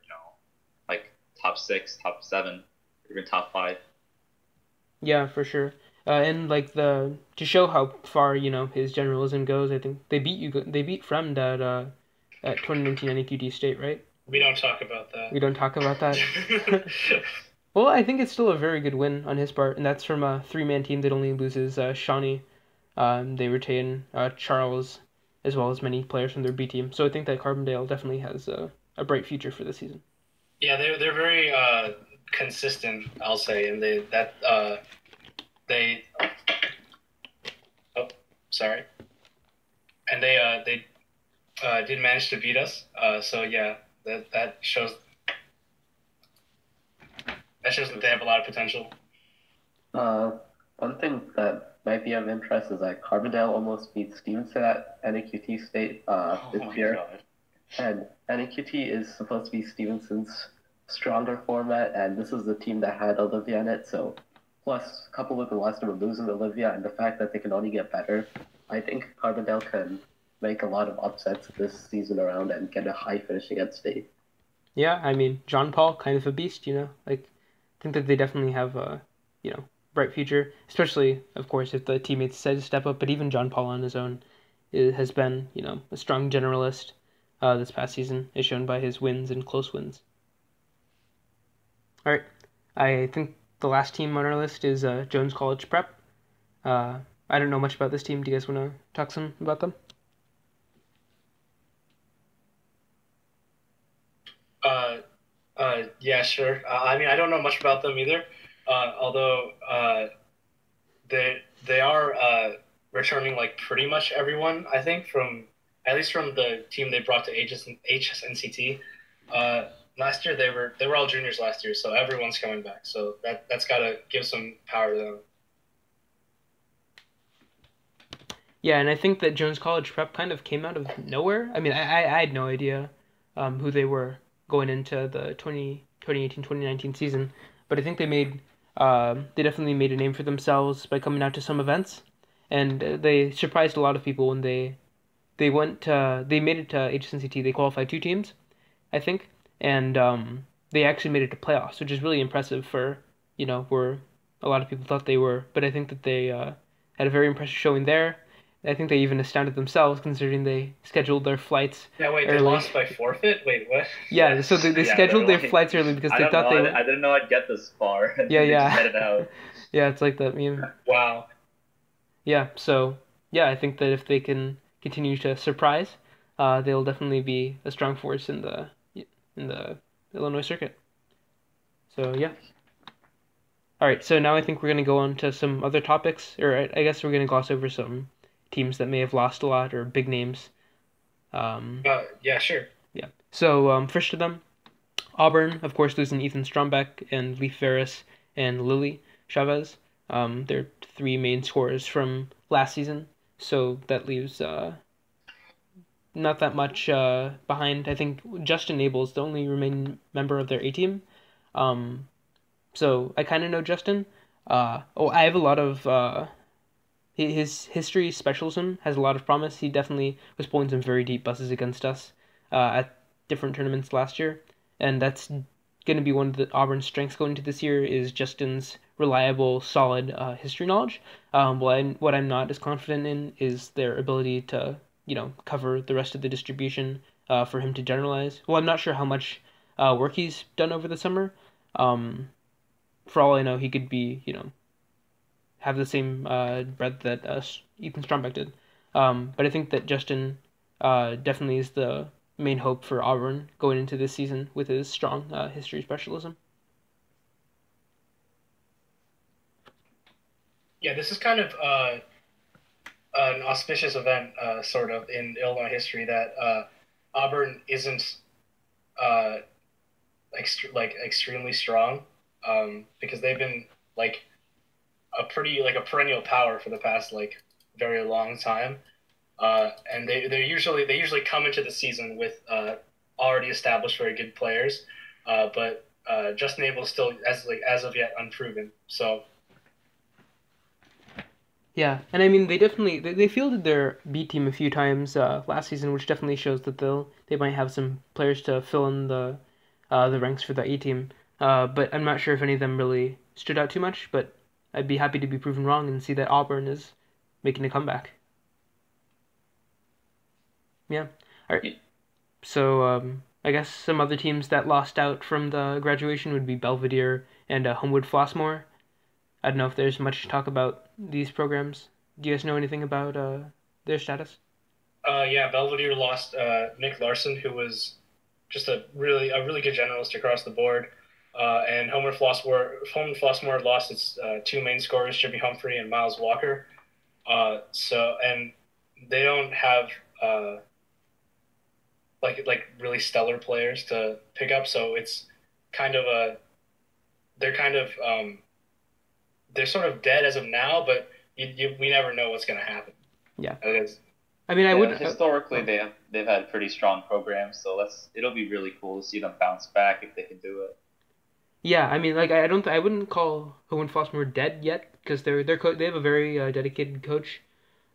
like top 6, top 7, even top 5. Yeah, for sure. And like to show how far his generalism goes, I think they beat Fremd at 2019 NEQD State, right? We don't talk about that. We don't talk about that. Well, I think it's still a very good win on his part, and that's from a 3-man team that only loses Shawnee. They retain Charles, as well as many players from their B team. So I think that Carbondale definitely has a bright future for the season. Yeah, they're very consistent, I'll say, and they did manage to beat us. So yeah, that shows that they have a lot of potential. One thing that might be of interest is that Carbondale almost beat Stevenson at NEQT State this year. God. And NEQT is supposed to be Stevenson's stronger format, and this is the team that had Olivia in it, so plus coupled with the Western losing Olivia and the fact that they can only get better, I think Carbondale can make a lot of upsets this season around and get a high finishing at state. Yeah, I mean, John Paul, kind of a beast, like, I think that they definitely have a, bright future, especially, of course, if the teammates decide to step up, but even John Paul on his own has been, a strong generalist this past season, as shown by his wins and close wins. All right, I think the last team on our list is Jones College Prep. I don't know much about this team. Do you guys want to talk some about them? Yeah, sure. I mean, I don't know much about them either. Although they are returning like pretty much everyone. I think from at least from the team they brought to HSNCT. Last year they were all juniors last year, so everyone's coming back. So that's got to give some power to them. Yeah, and I think that Jones College Prep kind of came out of nowhere. I mean, I had no idea who they were going into the 2018-2019 season, but I think they definitely made a name for themselves by coming out to some events, and they surprised a lot of people when they made it to HSNCT. They qualified 2 teams, I think, and they actually made it to playoffs, which is really impressive for where a lot of people thought they were. But I think that they had a very impressive showing there. I think they even astounded themselves considering they scheduled their flights Yeah, wait, early. they lost by forfeit? Wait, what? Yeah, so they Yeah, scheduled their like, flights early because they thought I didn't know I'd get this far. Yeah, They yeah. just headed out. Yeah, it's like that meme. Wow. Yeah, so yeah, I think that if they can continue to surprise, they'll definitely be a strong force in the Illinois circuit. So yeah. All right, so now I think we're gonna go on to some other topics, or I guess we're gonna gloss over some teams that may have lost a lot or big names. Yeah, sure. Yeah. So first of them, Auburn, of course, losing Ethan Strombeck and Leif Ferris and Lily Chavez. They're 3 main scorers from last season, so that leaves not that much behind. I think Justin Abel is the only remaining member of their A team. So I kind of know Justin. I have a lot of his history specialism has a lot of promise. He definitely was pulling some very deep buses against us at different tournaments last year, and that's going to be one of the Auburn's strengths going into this year is Justin's reliable, solid history knowledge. What I'm not as confident in is their ability to cover the rest of the distribution for him to generalize. Well, I'm not sure how much work he's done over the summer. For all I know, he could be have the same breadth that Ethan Strombeck did. But I think that Justin definitely is the main hope for Auburn going into this season with his strong history specialism. Yeah, this is kind of an auspicious event, sort of, in Illinois history that Auburn isn't extremely strong, because they've been like a perennial power for the past very long time, and they usually come into the season with already established very good players, but Justin Abel is still as of yet unproven. So. Yeah, and I mean they fielded their B team a few times last season, which definitely shows that they might have some players to fill in the ranks for the A team. But I'm not sure if any of them really stood out too much. But I'd be happy to be proven wrong and see that Auburn is making a comeback. Yeah. All right. So I guess some other teams that lost out from the graduation would be Belvedere and Homewood Flossmoor. I don't know if there's much to talk about these programs. Do you guys know anything about their status? Yeah, Belvedere lost Nick Larson, who was just a really good generalist across the board. And Homewood Flossmoor lost its 2 main scorers, Jimmy Humphrey and Miles Walker. And they don't have really stellar players to pick up. So it's kind of they're sort of dead as of now, but we never know what's going to happen. Yeah. I mean, historically they've had pretty strong programs, so it'll be really cool to see them bounce back if they can do it. Yeah, I mean, I wouldn't call Homewood Flossmoor dead yet because they have a very dedicated coach,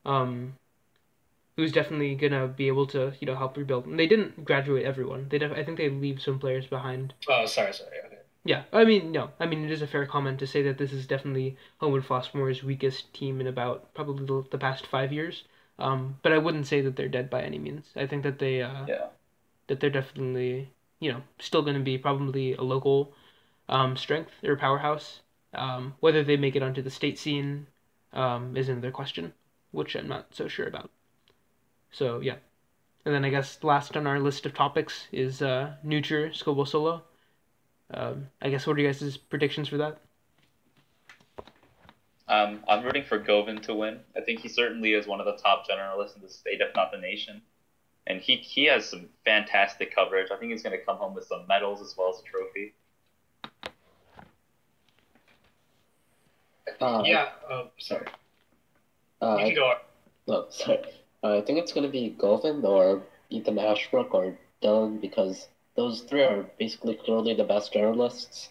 who's definitely gonna be able to help rebuild. And they didn't graduate everyone. I think they leave some players behind. Oh, sorry. Okay. Yeah, I mean, no. I mean, it is a fair comment to say that this is definitely Homewood Flossmoor's weakest team in about probably the past 5 years. But I wouldn't say that they're dead by any means. I think that that they're definitely, still going to be probably a local strength or powerhouse. Whether they make it onto the state scene is another question, which I'm not so sure about. So, yeah. And then I guess last on our list of topics is Nutri Scobo Solo. I guess what are you guys' predictions for that? I'm rooting for Govin to win. I think he certainly is one of the top generalists in the state, if not the nation. And he has some fantastic coverage. I think he's going to come home with some medals as well as a trophy. Sorry. Uh, You can go. no, sorry. I think it's going to be Govin or Ethan Ashbrook or Dylan because those three are basically clearly the best journalists.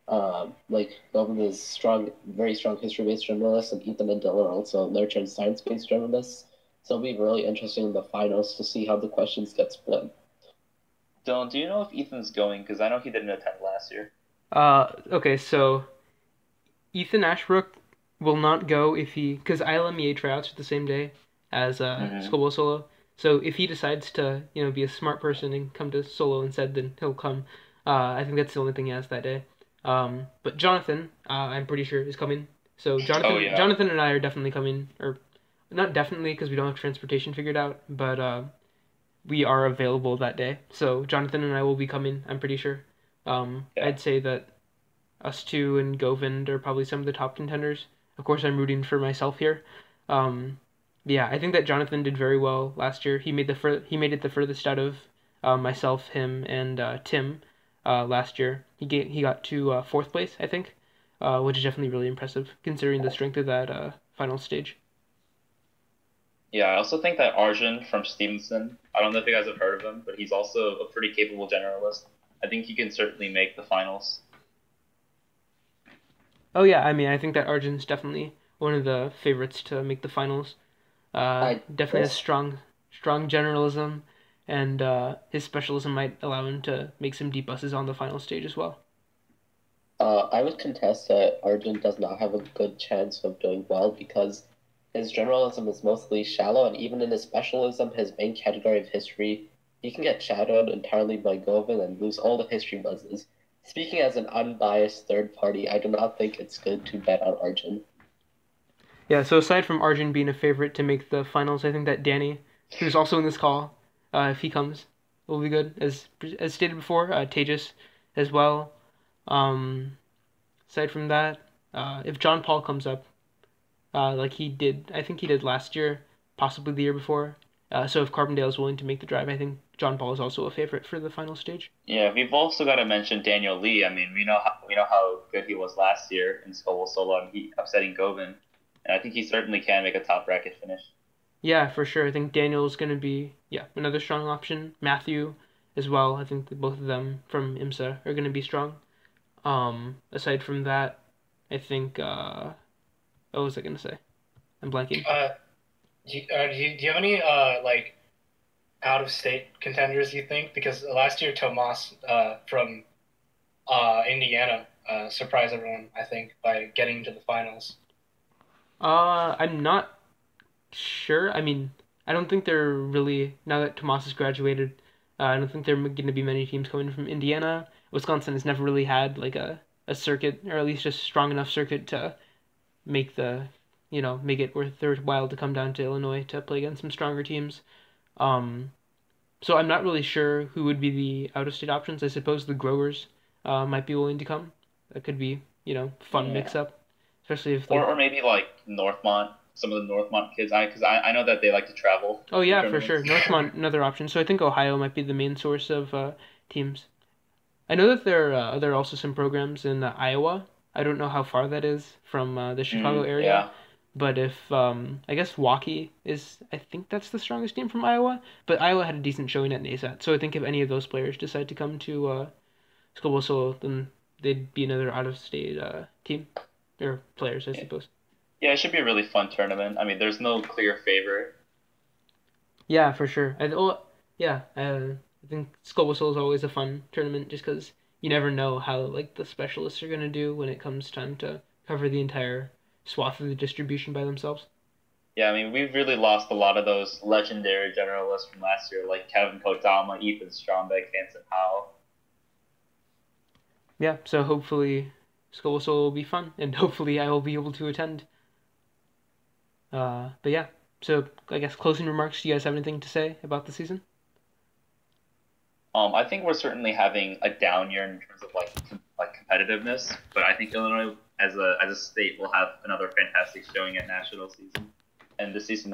Like Govin is very strong history-based journalist, and Ethan and Dylan are also literature and science-based journalists. So it'll be really interesting in the finals to see how the questions get split. Dylan, do you know if Ethan's going? Because I know he didn't attend last year. Okay, so Ethan Ashbrook will not go if because ILMEA tryouts are the same day as Skull Bowl Solo. So if he decides to, be a smart person and come to Solo instead, then he'll come. I think that's the only thing he has that day. But Jonathan, I'm pretty sure is coming. So Jonathan and I are definitely coming, or not definitely because we don't have transportation figured out, but we are available that day. So Jonathan and I will be coming. I'm pretty sure. I'd say that us two and Govind are probably some of the top contenders. Of course, I'm rooting for myself here. Yeah, I think that Jonathan did very well last year. He made it the furthest out of myself, him, and Tim last year. He got to fourth place, I think, which is definitely really impressive considering the strength of that final stage. Yeah, I also think that Arjun from Stevenson, I don't know if you guys have heard of him, but he's also a pretty capable generalist. I think he can certainly make the finals. Oh yeah, I mean, I think that Arjun's definitely one of the favorites to make the finals. Definitely has strong generalism, and his specialism might allow him to make some deep buses on the final stage as well. I would contest that Arjun does not have a good chance of doing well because his generalism is mostly shallow, and even in his specialism, his main category of history, he can get shadowed entirely by Govin and lose all the history buzzes. Speaking as an unbiased third party, I do not think it's good to bet on Arjun. Yeah, so aside from Arjun being a favorite to make the finals, I think that Danny, who's also in this call, if he comes, will be good. As stated before, Tejas as well. Aside from that, if John Paul comes up, like he did, I think he did last year, possibly the year before. So if Carbondale is willing to make the drive, I think John Paul is also a favorite for the final stage. Yeah, we've also got to mention Daniel Lee. I mean, we know how good he was last year in Skull Bowl Solo, and he upsetting Govin, and I think he certainly can make a top bracket finish. Yeah, for sure. I think Daniel's going to be another strong option. Matthew as well. I think that both of them from IMSA are going to be strong. Aside from that, I think what was I going to say? I'm blanking. Do you have any like out of state contenders you think? Because last year Tomas from Indiana surprised everyone, I think, by getting to the finals. I'm not sure. I mean, I don't think they're really, now that Tomas has graduated, I don't think there are going to be many teams coming from Indiana. Wisconsin has never really had like a circuit, or at least a strong enough circuit to make make it worth their while to come down to Illinois to play against some stronger teams. So I'm not really sure who would be the out-of-state options. I suppose the Growers might be willing to come. That could be, fun mix-up, especially if or maybe like Northmont, some of the Northmont kids. Because I know that they like to travel. Oh yeah, for sure. Northmont, another option. So I think Ohio might be the main source of teams. I know that there are also some programs in Iowa. I don't know how far that is from the Chicago area. Yeah. But if I guess Waukee is, I think that's the strongest team from Iowa. But Iowa had a decent showing at NASAT, so I think if any of those players decide to come to Skull Bowl Solo, then they'd be another out-of-state team or players, I suppose. Yeah, it should be a really fun tournament. I mean, there's no clear favorite. Yeah, for sure. I think Skull Bowl Solo is always a fun tournament, just because you never know how like the specialists are gonna do when it comes time to cover the entire swath of the distribution by themselves. Yeah, I mean, we've really lost a lot of those legendary generalists from last year, like Kevin Kodama, Ethan Strombeck, Hanson Howell. Yeah, so hopefully Skull Bowl Solo will be fun, and hopefully I will be able to attend. But yeah, so I guess closing remarks, do you guys have anything to say about the season? I think we're certainly having a down year in terms of like competitiveness, but I think Illinois as a state, we'll have another fantastic showing at national season. And this season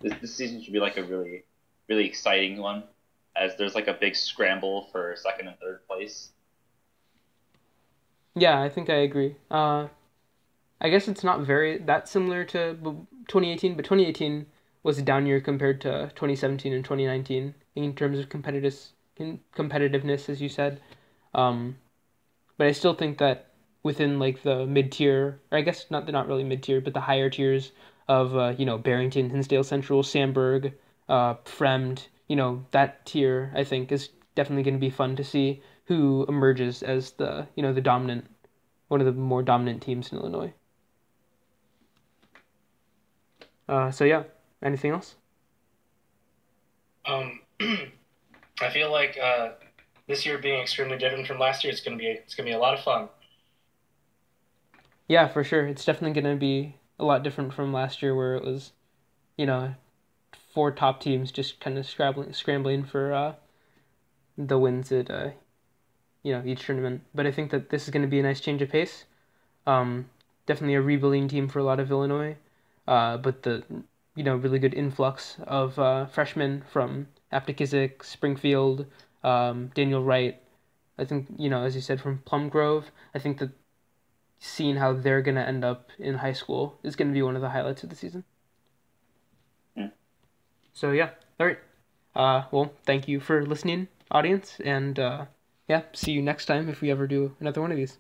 this season should be like a really, really exciting one, as there's like a big scramble for second and third place. Yeah, I think I agree. I guess it's not that similar to 2018, but 2018 was a down year compared to 2017 and 2019 in terms of competitiveness, as you said. Um, but I still think that within like the mid tier, or I guess not really mid tier, but the higher tiers of Barrington, Hinsdale Central, Sandburg, Fremd, that tier I think is definitely going to be fun to see who emerges as the dominant, one of the more dominant teams in Illinois. So yeah, anything else? I feel like this year being extremely different from last year, it's gonna be a lot of fun. Yeah, for sure. It's definitely going to be a lot different from last year where it was, you know, four top teams just kind of scrambling for the wins at each tournament. But I think that this is going to be a nice change of pace. Um, Definitely a rebuilding team for a lot of Illinois. But the really good influx of freshmen from Aptekizik, Springfield, Daniel Wright. I think as you said, from Plum Grove. I think that seeing how they're gonna end up in high school is gonna be one of the highlights of the season. Mm. So yeah, all right. Well, thank you for listening, audience, and yeah, see you next time if we ever do another one of these.